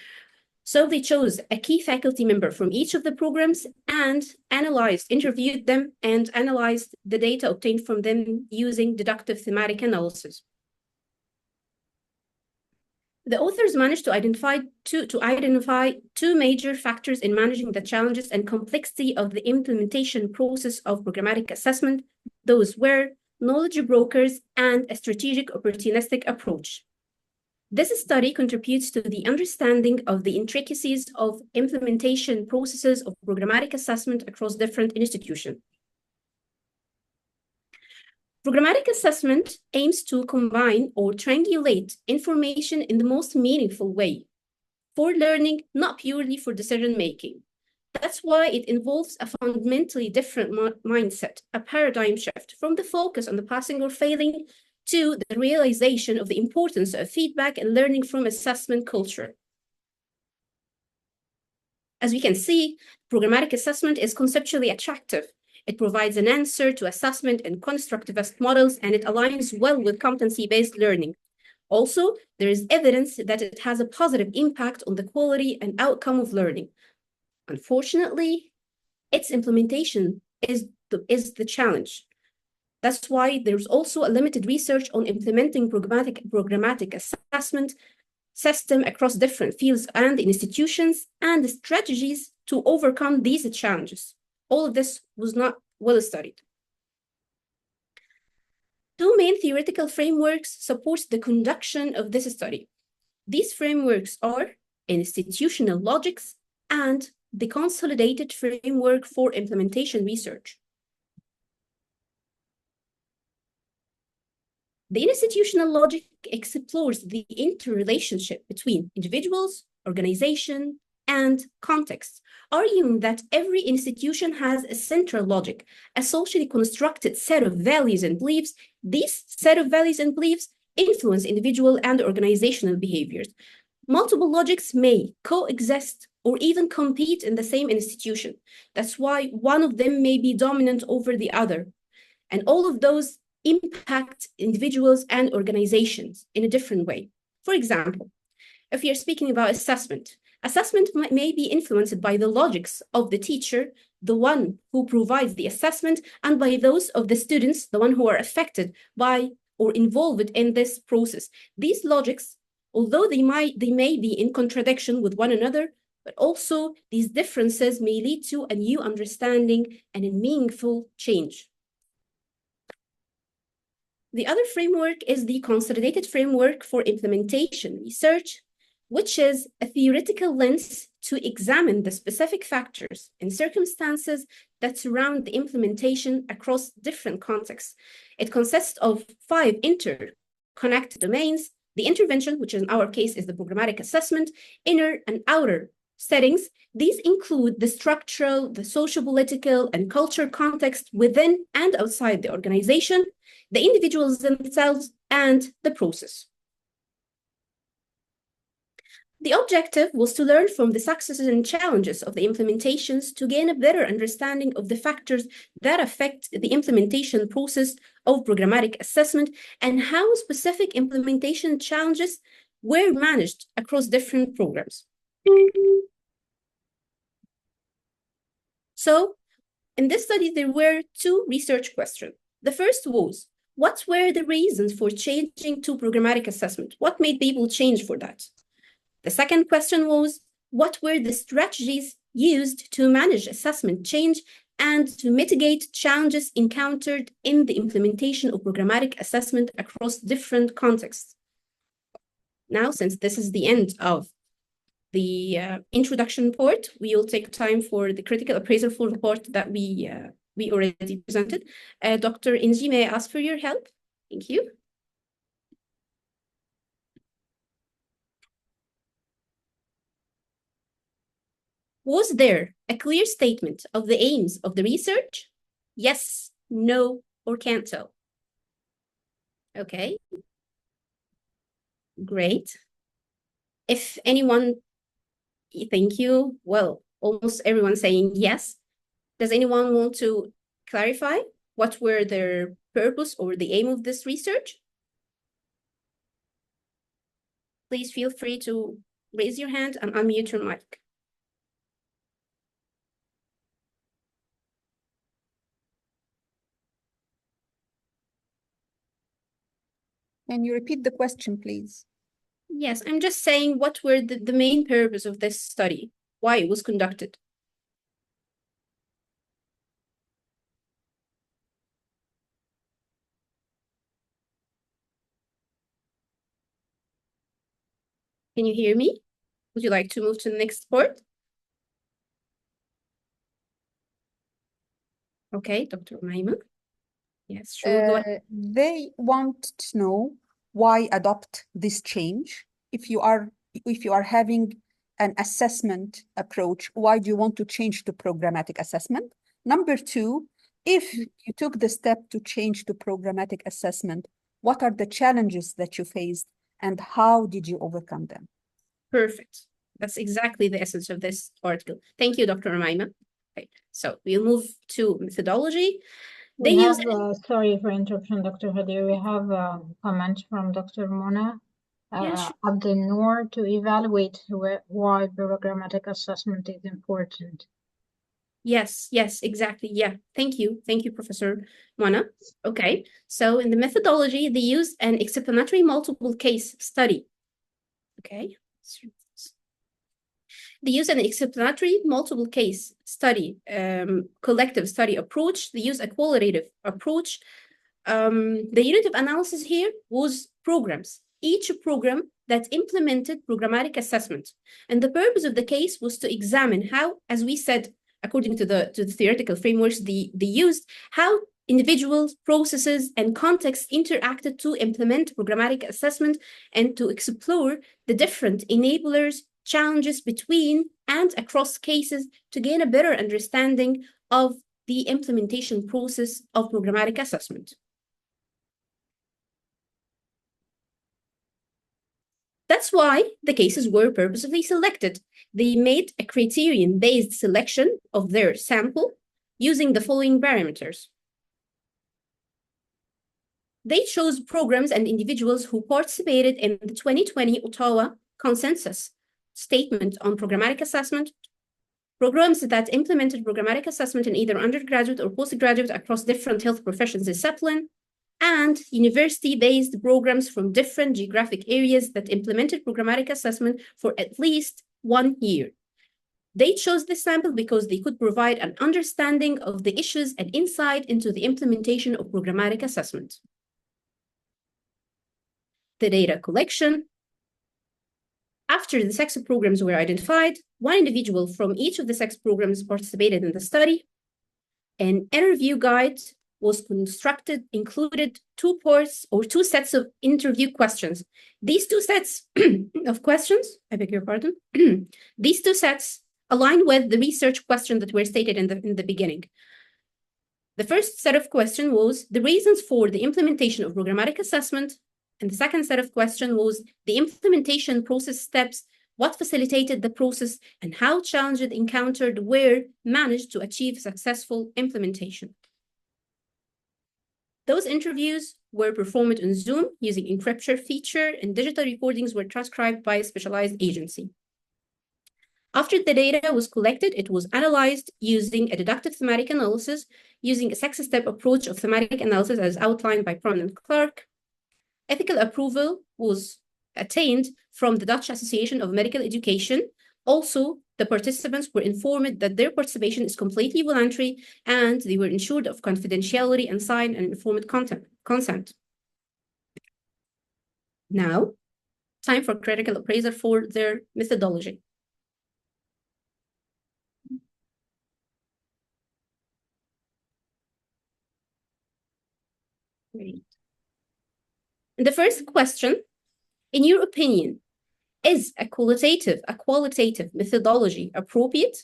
So they chose a key faculty member from each of the programs and interviewed them and analyzed the data obtained from them using deductive thematic analysis. The authors managed to identify two major factors in managing the challenges and complexity of the implementation process of programmatic assessment. Those were knowledge brokers and a strategic opportunistic approach. This study contributes to the understanding of the intricacies of implementation processes of programmatic assessment across different institutions. Programmatic assessment aims to combine or triangulate information in the most meaningful way for learning, not purely for decision-making. That's why it involves a fundamentally different mindset, a paradigm shift from the focus on the passing or failing to the realization of the importance of feedback and learning from assessment culture. As we can see, programmatic assessment is conceptually attractive. It provides an answer to assessment in constructivist models, and it aligns well with competency-based learning. Also, there is evidence that it has a positive impact on the quality and outcome of learning. Unfortunately, its implementation is the challenge. That's why there's also a limited research on implementing programmatic assessment system across different fields and institutions and the strategies to overcome these challenges. All of this was not well studied. 2 main theoretical frameworks support the conduction of this study. These frameworks are institutional logics and the consolidated framework for implementation research. The institutional logic explores the interrelationship between individuals, organization, and context, arguing that every institution has a central logic, a socially constructed set of values and beliefs. These set of values and beliefs influence individual and organizational behaviors. Multiple logics may coexist or even compete in the same institution. That's why one of them may be dominant over the other. And all of those impact individuals and organizations in a different way. For example, if you're speaking about assessment may be influenced by the logics of the teacher, the one who provides the assessment, and by those of the students, the one who are affected by or involved in this process. These logics, although they may be in contradiction with one another, but also these differences may lead to a new understanding and a meaningful change. The other framework is the Consolidated Framework for Implementation Research, which is a theoretical lens to examine the specific factors and circumstances that surround the implementation across different contexts. It consists of 5 interconnected domains: the intervention, which in our case is the programmatic assessment, inner and outer settings. These include the structural, the socio-political, and cultural context within and outside the organization, the individuals themselves, and the process. The objective was to learn from the successes and challenges of the implementations to gain a better understanding of the factors that affect the implementation process of programmatic assessment and how specific implementation challenges were managed across different programs. So, in this study, there were 2 research questions. The first was, what were the reasons for changing to programmatic assessment? What made people change for that? The second question was, what were the strategies used to manage assessment change and to mitigate challenges encountered in the implementation of programmatic assessment across different contexts? Now, since this is the end of the introduction part, we will take time for the critical appraisal for the part that we already presented. Dr. Inji, may I ask for your help? Thank you. Was there a clear statement of the aims of the research? Yes, no, or can't tell? Okay. Great. If anyone, thank you. Well, almost everyone saying yes. Does anyone want to clarify what were their purpose or the aim of this research? Please feel free to raise your hand and unmute your mic. Can you repeat the question, please? Yes, I'm just saying what were the main purpose of this study, why it was conducted. Can you hear me? Would you like to move to the next part? Okay, Dr. Umayma. Yes, sure. Go ahead. They want to know why adopt this change. If you are having an assessment approach, why do you want to change to programmatic assessment? Number 2, if you took the step to change to programmatic assessment, what are the challenges that you faced and how did you overcome them? Perfect. That's exactly the essence of this article. Thank you, Dr. Umayma. Okay, so we'll move to methodology. We have, sorry for interruption, Dr. Hadir. We have a comment from Dr. Mona Abdel Noor to evaluate why programmatic assessment is important. Yes, exactly. Yeah, thank you. Thank you, Professor Mona. Okay, so in the methodology, they use an explanatory multiple case study. Okay. They use an explanatory multiple case study, collective study approach. They use a qualitative approach. The unit of analysis here was programs. Each program that implemented programmatic assessment. And the purpose of the case was to examine how, as we said, according to the theoretical frameworks they used, how individuals, processes, and contexts interacted to implement programmatic assessment and to explore the different enablers, challenges between and across cases to gain a better understanding of the implementation process of programmatic assessment. That's why the cases were purposefully selected. They made a criterion-based selection of their sample using the following parameters. They chose programs and individuals who participated in the 2020 Ottawa Consensus Statement on Programmatic Assessment, programs that implemented programmatic assessment in either undergraduate or postgraduate across different health professions discipline, and university-based programs from different geographic areas that implemented programmatic assessment for at least 1 year. They chose this sample because they could provide an understanding of the issues and insight into the implementation of programmatic assessment. the data collection. After the sex programs were identified, one individual from each of the sex programs participated in the study. An interview guide was constructed, included two parts or two sets of interview questions. These two sets of questions, I beg your pardon, these two sets align with the research questions that were stated in the beginning. The first set of questions was the reasons for the implementation of programmatic assessment, and the second set of questions was the implementation process steps, what facilitated the process, and how challenges encountered were managed to achieve successful implementation. Those interviews were performed on Zoom using encryption feature, and digital recordings were transcribed by a specialized agency. After the data was collected, it was analyzed using a deductive thematic analysis, using a six-step approach of thematic analysis as outlined by Prominent Clark. Ethical approval was attained from the Dutch Association of Medical Education. Also, the participants were informed that their participation is completely voluntary and they were ensured of confidentiality and signed an informed consent. Now, time for critical appraisal for their methodology. Great. The first question, in your opinion, is a qualitative methodology appropriate?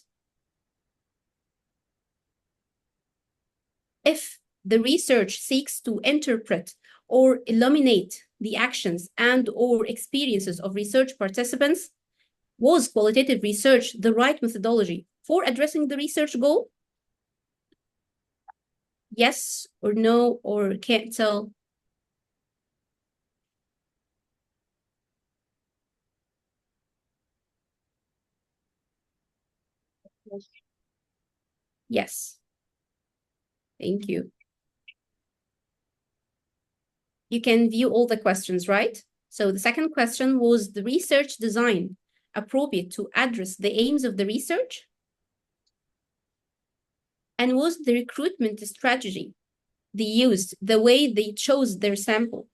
If the research seeks to interpret or illuminate the actions and/or experiences of research participants, was qualitative research the right methodology for addressing the research goal? Yes or no, or can't tell? Yes. Thank you. You can view all the questions, right? So the second question was the research design appropriate to address the aims of the research? And was the recruitment strategy they used, the way they chose their sample,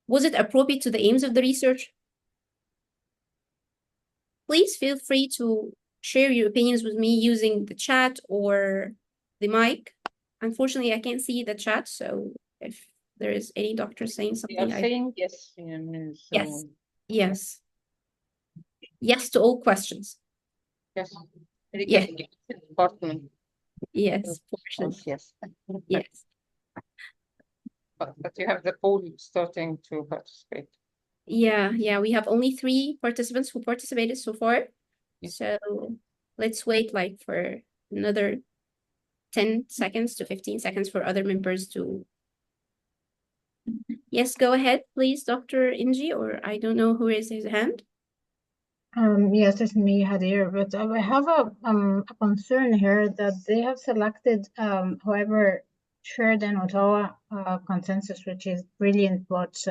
was it appropriate to the aims of the research? Please feel free to share your opinions with me using the chat or the mic. Unfortunately, I can't see the chat, so if there is any doctor saying something, saying yes. Yes. Yes. Yes to all questions. Yes. Yes. Important. Yes. Yes. Yes. But you have the poll starting to participate. Yeah, we have only 3 participants who participated so far. Yes. So let's wait like for another 10 seconds to 15 seconds for other members to. Yes, go ahead, please, Dr. Inji, or I don't know who raised his hand. Yes, it's me, Hadir, but I have a concern here that they have selected, however, shared in Ottawa consensus, which is brilliant, but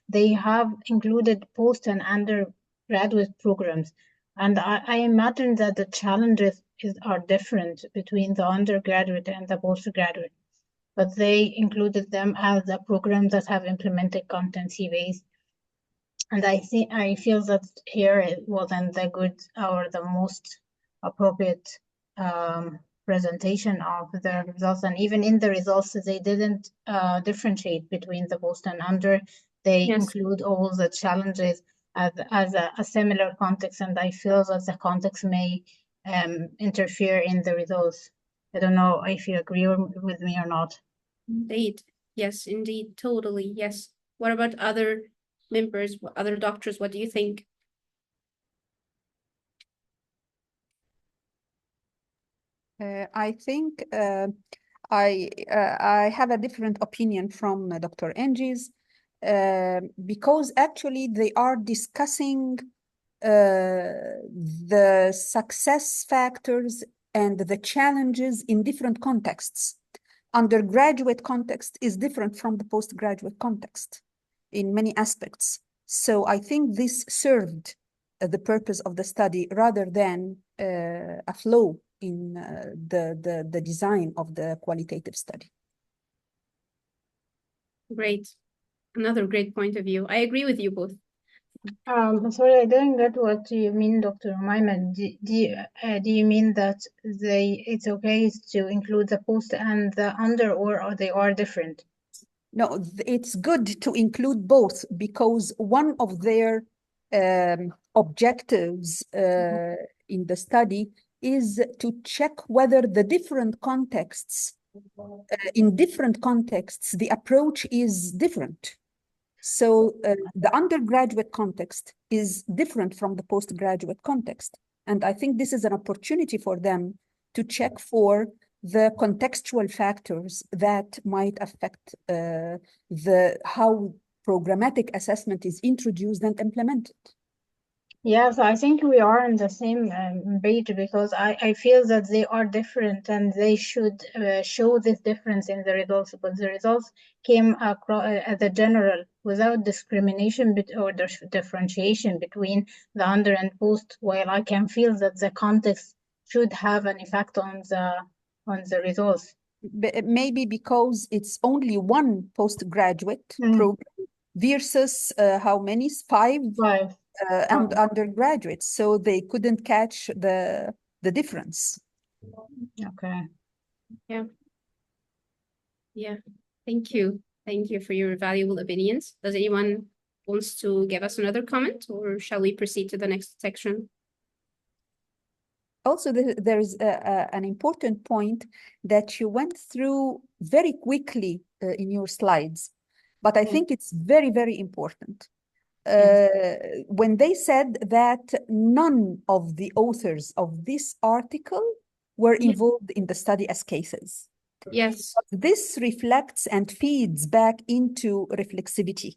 they have included post and undergraduate programs. And I imagine that the challenges are different between the undergraduate and the postgraduate, but they included them as a program that have implemented competency-based. And I feel that here it wasn't the good or the most appropriate presentation of the results. And even in the results, they didn't differentiate between the post and under. They include all the challenges as a similar context. And I feel that the context may interfere in the results. I don't know if you agree with me or not. Indeed. Yes, indeed. Totally. Yes. What about other members, other doctors? What do you think? I think I have a different opinion from Dr. Inji's because actually they are discussing the success factors and the challenges in different contexts. Undergraduate context is different from the postgraduate context in many aspects. So I think this served the purpose of the study rather than a flaw in the design of the qualitative study. Great. Another great point of view. I agree with you both. Sorry, I didn't get what you mean, Dr. Umayma. Do you mean that it's okay to include the post and the under, or they are different? No, it's good to include both because one of their objectives in the study is to check whether the different contexts, in different contexts, the approach is different. So the undergraduate context is different from the postgraduate context. And I think this is an opportunity for them to check for the contextual factors that might affect how programmatic assessment is introduced and implemented. Yes, I think we are on the same page because I feel that they are different and they should show this difference in the results, but the results came across as a general without discrimination or differentiation between the under and post, while I can feel that the context should have an effect on the results. Maybe because it's only one postgraduate program versus how many? Five. And undergraduates, so they couldn't catch the difference. Okay. Yeah. Thank you for your valuable opinions. Does anyone wants to give us another comment, or shall we proceed to the next section? Also, there is an important point that you went through very quickly in your slides, but I think it's very, very important. When they said that none of the authors of this article were involved in the study as cases. Yes. This reflects and feeds back into reflexivity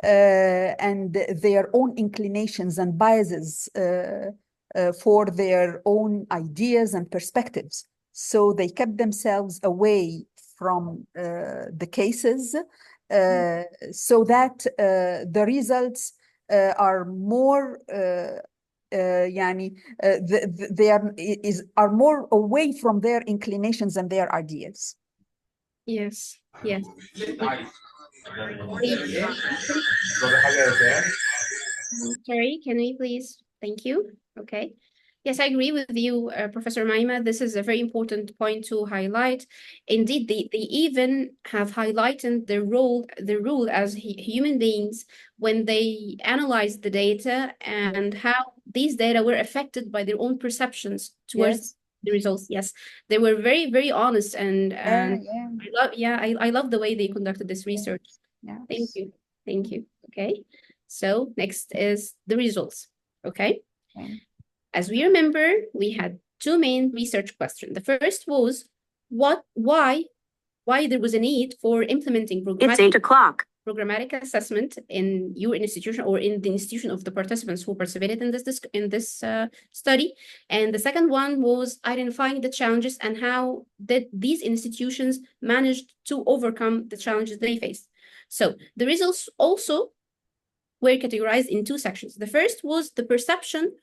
and their own inclinations and biases for their own ideas and perspectives. So they kept themselves away from the cases so that the results are more they are more away from their inclinations and their ideas. Yes. Yes. Sorry, can we please? Thank you. Okay. Yes, I agree with you, Professor Umayma. This is a very important point to highlight. Indeed, they even have highlighted their role as human beings when they analyzed the data and how these data were affected by their own perceptions towards the results. Yes, they were very, very honest and I love the way they conducted this research. Yes. Thank you. Okay. So next is the results. Okay. As we remember, we had two main research questions. The first was why there was a need for implementing programmatic assessment in your institution or in the institution of the participants who participated in this study. And the second one was identifying the challenges and how these institutions managed to overcome the challenges they faced. So the results also were categorized in two sections. The first was the perception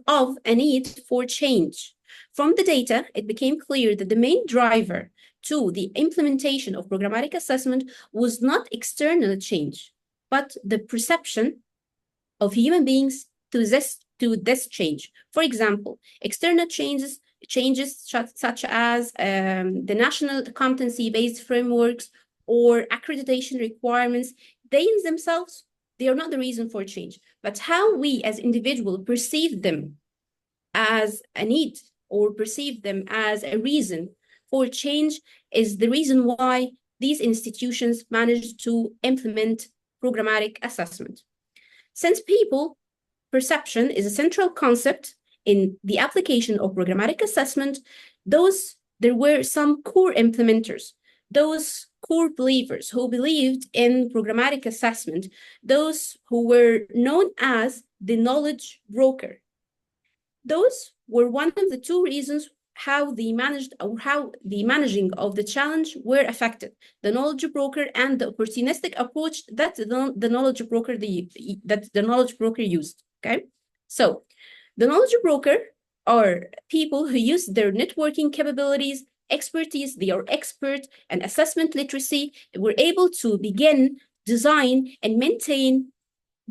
of a need for change. From the data, it became clear that the main driver to the implementation of programmatic assessment was not external change, but the perception of human beings to this change. For example, external changes such as the national competency-based frameworks or accreditation requirements, they in themselves, they are not the reason for change, but how we as individuals perceive them as a need or perceive them as a reason for change is the reason why these institutions managed to implement programmatic assessment. Since people perception is a central concept in the application of programmatic assessment, there were some core implementers, those core believers who believed in programmatic assessment, those who were known as the knowledge broker. Those were one of the two reasons how the managing of the challenge were affected: the knowledge broker and the opportunistic approach that the knowledge broker used. Okay, so the knowledge broker are people who use their networking capabilities expertise, they are expert and assessment literacy, were able to begin, design, and maintain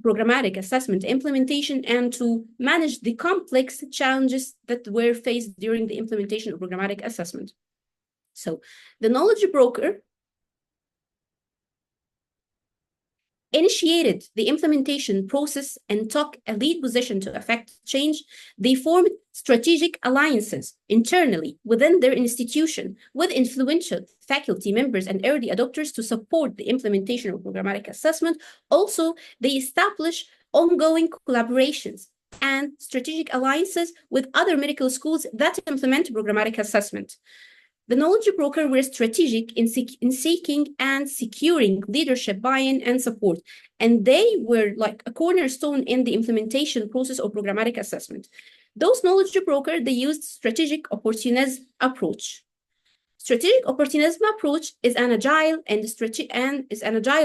programmatic assessment implementation and to manage the complex challenges that were faced during the implementation of programmatic assessment. So the knowledge broker initiated the implementation process and took a lead position to affect change. They formed strategic alliances internally within their institution with influential faculty members and early adopters to support the implementation of programmatic assessment. Also, they established ongoing collaborations and strategic alliances with other medical schools that implement programmatic assessment. The knowledge broker were strategic in seeking and securing leadership buy-in and support, and they were like a cornerstone in the implementation process of programmatic assessment. Those knowledge broker, they used strategic opportunism approach. Strategic opportunism approach is an agile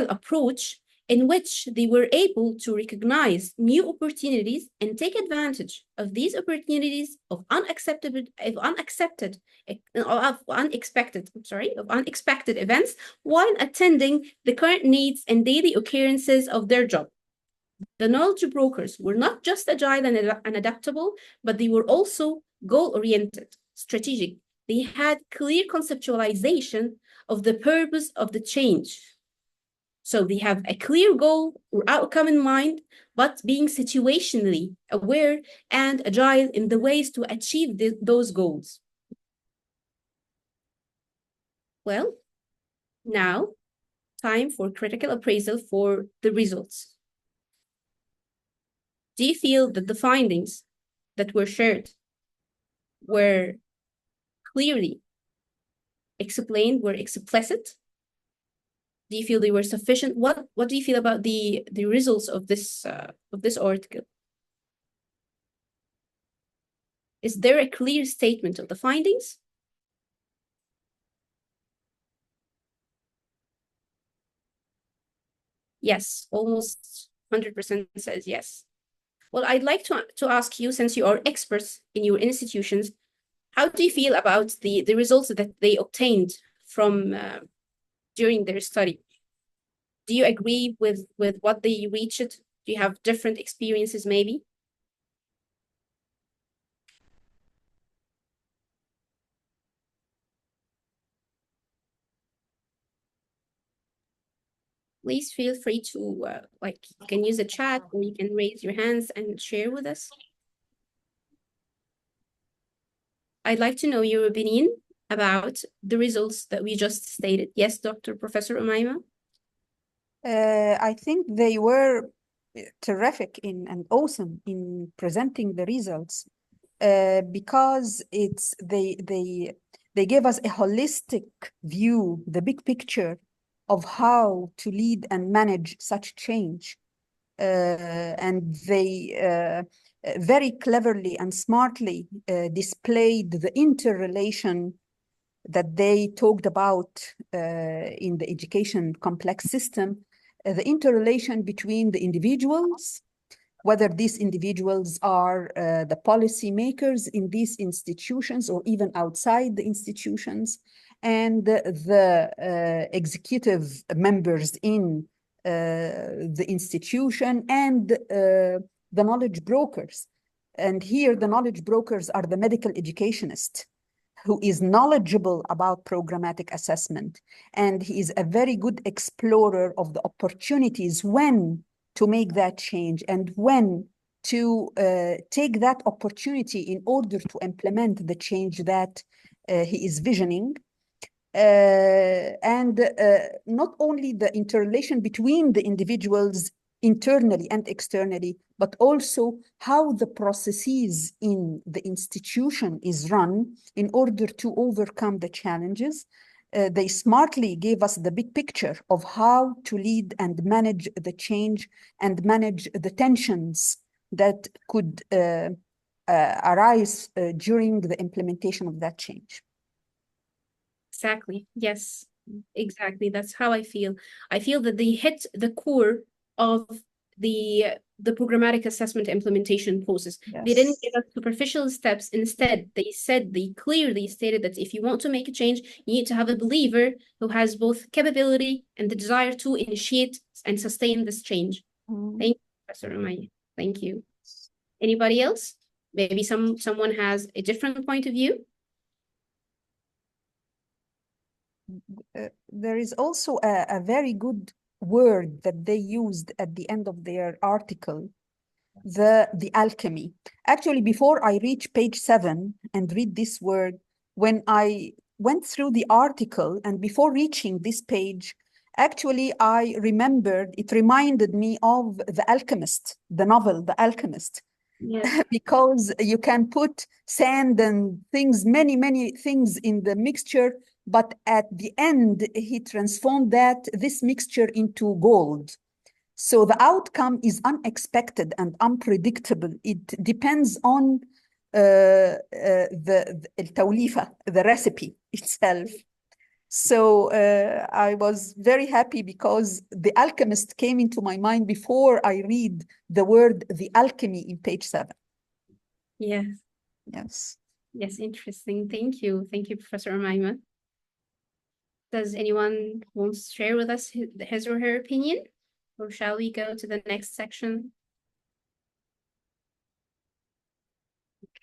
approach in which they were able to recognize new opportunities and take advantage of these opportunities of unexpected events while attending the current needs and daily occurrences of their job. The knowledge brokers were not just agile and adaptable, but they were also goal-oriented, strategic. They had clear conceptualization of the purpose of the change. So they have a clear goal or outcome in mind, but being situationally aware and agile in the ways to achieve those goals. Well, now time for critical appraisal for the results. Do you feel that the findings that were shared were clearly explained, were explicit? Do you feel they were sufficient? What do you feel about the results of this article? Is there a clear statement of the findings? Yes, almost 100% says yes. Well, I'd like to ask you, since you are experts in your institutions, how do you feel about the results that they obtained from during their study? Do you agree with what they reached? Do you have different experiences maybe? Please feel free to you can use a chat or you can raise your hands and share with us. I'd like to know your opinion about the results that we just stated. Yes, Professor Umayma? I think they were terrific and awesome in presenting the results because they gave us a holistic view, the big picture of how to lead and manage such change. And they very cleverly and smartly displayed the interrelation that they talked about in the education complex system, the interrelation between the individuals, whether these individuals are the policymakers in these institutions or even outside the institutions, and the executive members in the institution, and the knowledge brokers. And here the knowledge brokers are the medical educationist who is knowledgeable about programmatic assessment. And he is a very good explorer of the opportunities when to make that change and when to take that opportunity in order to implement the change that he is visioning. And not only the interrelation between the individuals internally and externally, but also how the processes in the institution is run in order to overcome the challenges. They smartly gave us the big picture of how to lead and manage the change and manage the tensions that could arise during the implementation of that change. Exactly. Yes, exactly. That's how I feel. I feel that they hit the core of the programmatic assessment implementation process. They didn't Yes. give us superficial steps. Instead, they clearly stated that if you want to make a change, you need to have a believer who has both capability and the desire to initiate and sustain this change. Thank you, Professor Umayya. Thank you. Anybody else? Maybe someone has a different point of view? There is also a very good word that they used at the end of their article, the alchemy. Actually, before I reach page 7 and read this word, when I went through the article and before reaching this page, actually I remembered, it reminded me of The Alchemist, the novel, The Alchemist. Yes. Because you can put sand and things, many things in the mixture, but at the end, he transformed this mixture into gold. So the outcome is unexpected and unpredictable. It depends on the التوليفة, the recipe itself. So I was very happy because The Alchemist came into my mind before I read the word the alchemy in page 7. Yes. Yes. Yes, interesting. Thank you. Thank you, Professor Umayma. Does anyone want to share with us his or her opinion? Or shall we go to the next section?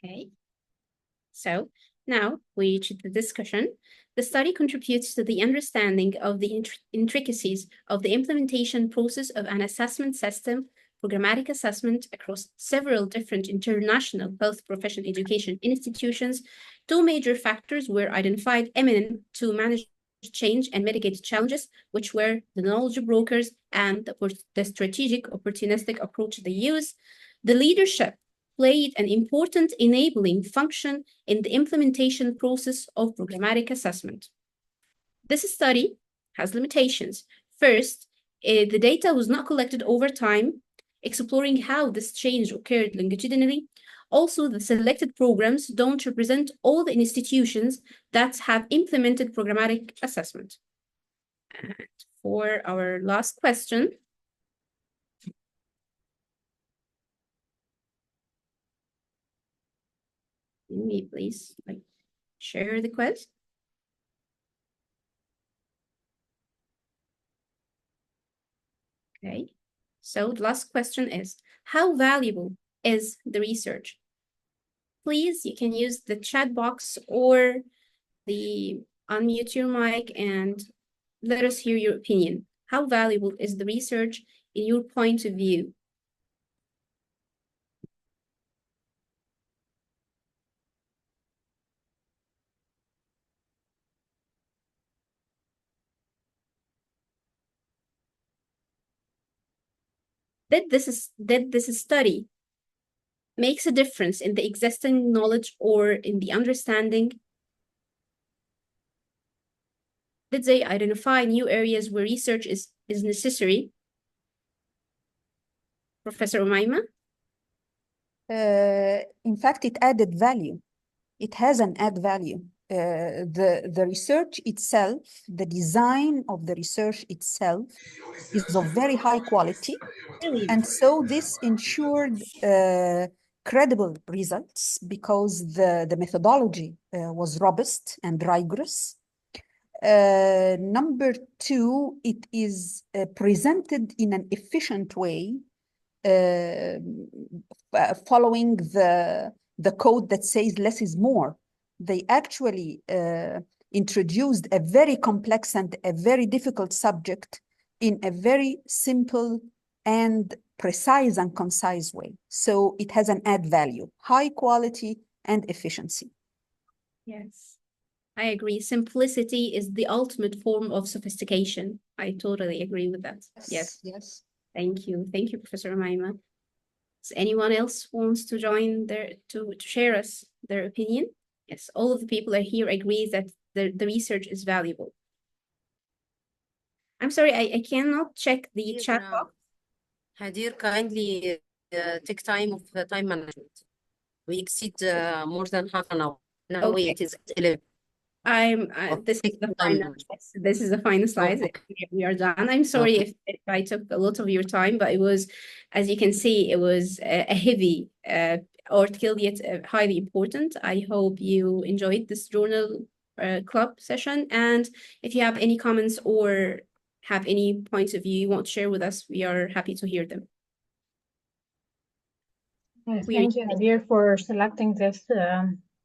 Okay. So now we reach the discussion. The study contributes to the understanding of the intricacies of the implementation process of an assessment system, programmatic assessment across several different international health professional education institutions. Two major factors were identified eminent to manage change and mitigate challenges, which were the knowledge brokers and the strategic opportunistic approach they use. The leadership played an important enabling function in the implementation process of programmatic assessment. This study has limitations. First, the data was not collected over time, exploring how this change occurred longitudinally. Also, the selected programs don't represent all the institutions that have implemented programmatic assessment. And for our last question, can we please share the quiz? Okay, so the last question is, how valuable is the research? Please, you can use the chat box or unmute your mic and let us hear your opinion. How valuable is the research in your point of view? Did this study makes a difference in the existing knowledge or in the understanding? Did they identify new areas where research is necessary? Professor Umayma? In fact, it added value. It has an add value. The research itself, the design of the research itself is of very high quality. Really? And so this ensured credible results because the methodology was robust and rigorous. Number two, it is presented in an efficient way, following the code that says less is more. They actually introduced a very complex and a very difficult subject in a very simple and precise and concise way. So it has an add value, high quality and efficiency. Yes, I agree. Simplicity is the ultimate form of sophistication. I totally agree with that. Yes. Yes. Thank you. Thank you, Professor Umayma. Does anyone else wants to join to share us their opinion? Yes, all of the people are here agree that the research is valuable. I'm sorry, I cannot check the chat box. Hadir, kindly take time of time management. We exceed more than half an hour. No, Okay. it is 11. This is the final. This is the final slide. Okay. We are done. I'm sorry if I took a lot of your time, but it was As you can see, it was a heavy article, yet highly important. I hope you enjoyed this journal club session. And if you have any comments or have any points of view you want to share with us, we are happy to hear them. Thank you, Hadir, for selecting this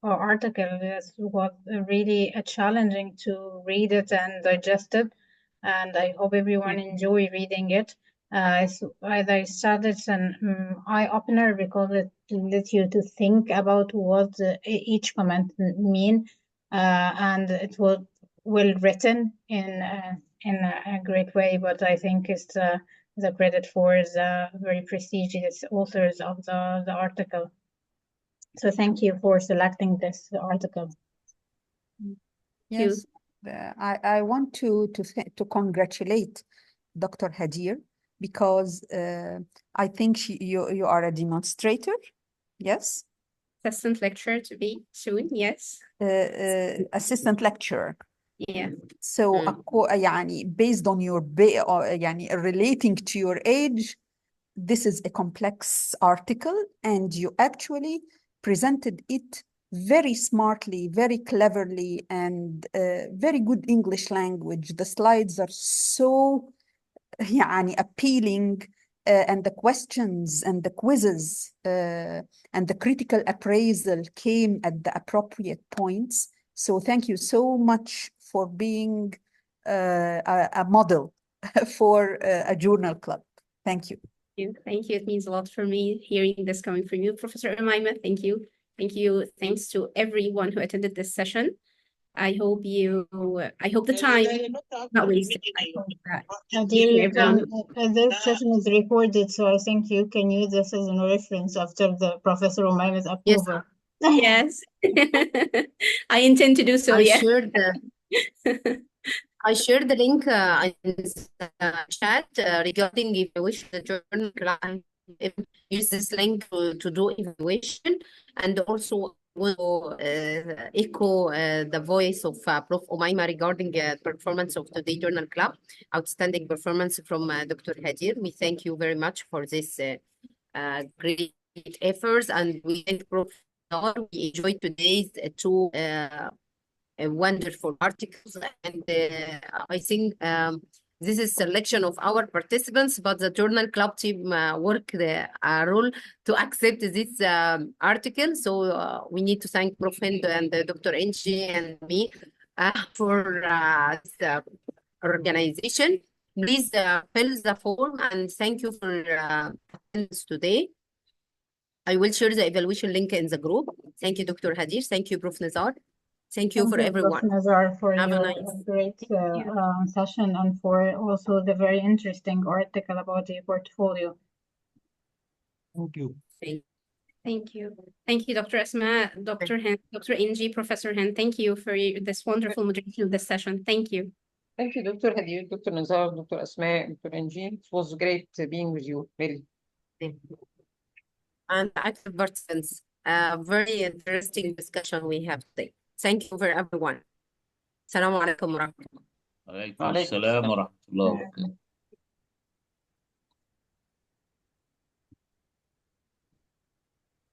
article. This was really challenging to read it and digest it, and I hope everyone enjoy reading it. As I said, it's an eye-opener because it lets you to think about what each comment mean, and it was well written in a great way. But I think it's the credit for the very prestigious authors of the article. So thank you for selecting this article. Yes, I want to congratulate Dr. Hadir because I think you are a demonstrator. Yes. Assistant lecturer to be soon. Yes. Assistant lecturer. Yeah. So يعني based on your يعني relating to your age, this is a complex article and you actually presented it very smartly, very cleverly, and very good English language. The slides are so يعني appealing, and the questions and the quizzes and the critical appraisal came at the appropriate points. So thank you so much for being a model for a journal club. Thank you. Thank you. It means a lot for me hearing this coming from you, Professor Umaima. Thank you. Thank you. Thanks to everyone who attended this session. I hope the time not wasted. I hope that this session is recorded, so I think you can use this as a reference after the Professor Umaima's approval. Yes. I intend to do so. I shared the link in the chat regarding evaluation of the journal. Use this link to do evaluation, and also will echo the voice of Prof. Umaima regarding performance of the Journal Club. Outstanding performance from Dr. Hadir. We thank you very much for this great efforts, and we thank Prof. We enjoyed today's two wonderful articles, and I think this is selection of our participants, but the Journal Club team worked a role to accept this article. So we need to thank Prof. Hind and Dr. Angie and me for this organization. Please fill the form, and thank you for attendance today. I will share the evaluation link in the group. Thank you, Dr. Hadir. Thank you, Prof. Nizar. Thank you for everyone. Prof. Nizar, for your great session and for also the very interesting article about the portfolio. Thank you. Thank you. Thank you, Dr. Asma, Dr. Hind, Dr. Angie, Professor Hind. Thank you for this wonderful moderation of this session. Thank you. Thank you, Dr. Hadir, Dr. Nizar, Dr. Asma, Dr. Angie. It was great being with you. Very. And active participants, very interesting discussion we have today. Thank you for everyone. Assalamu alaikum wa rahmatullah. Wa alaikum assalam wa rahmatullah.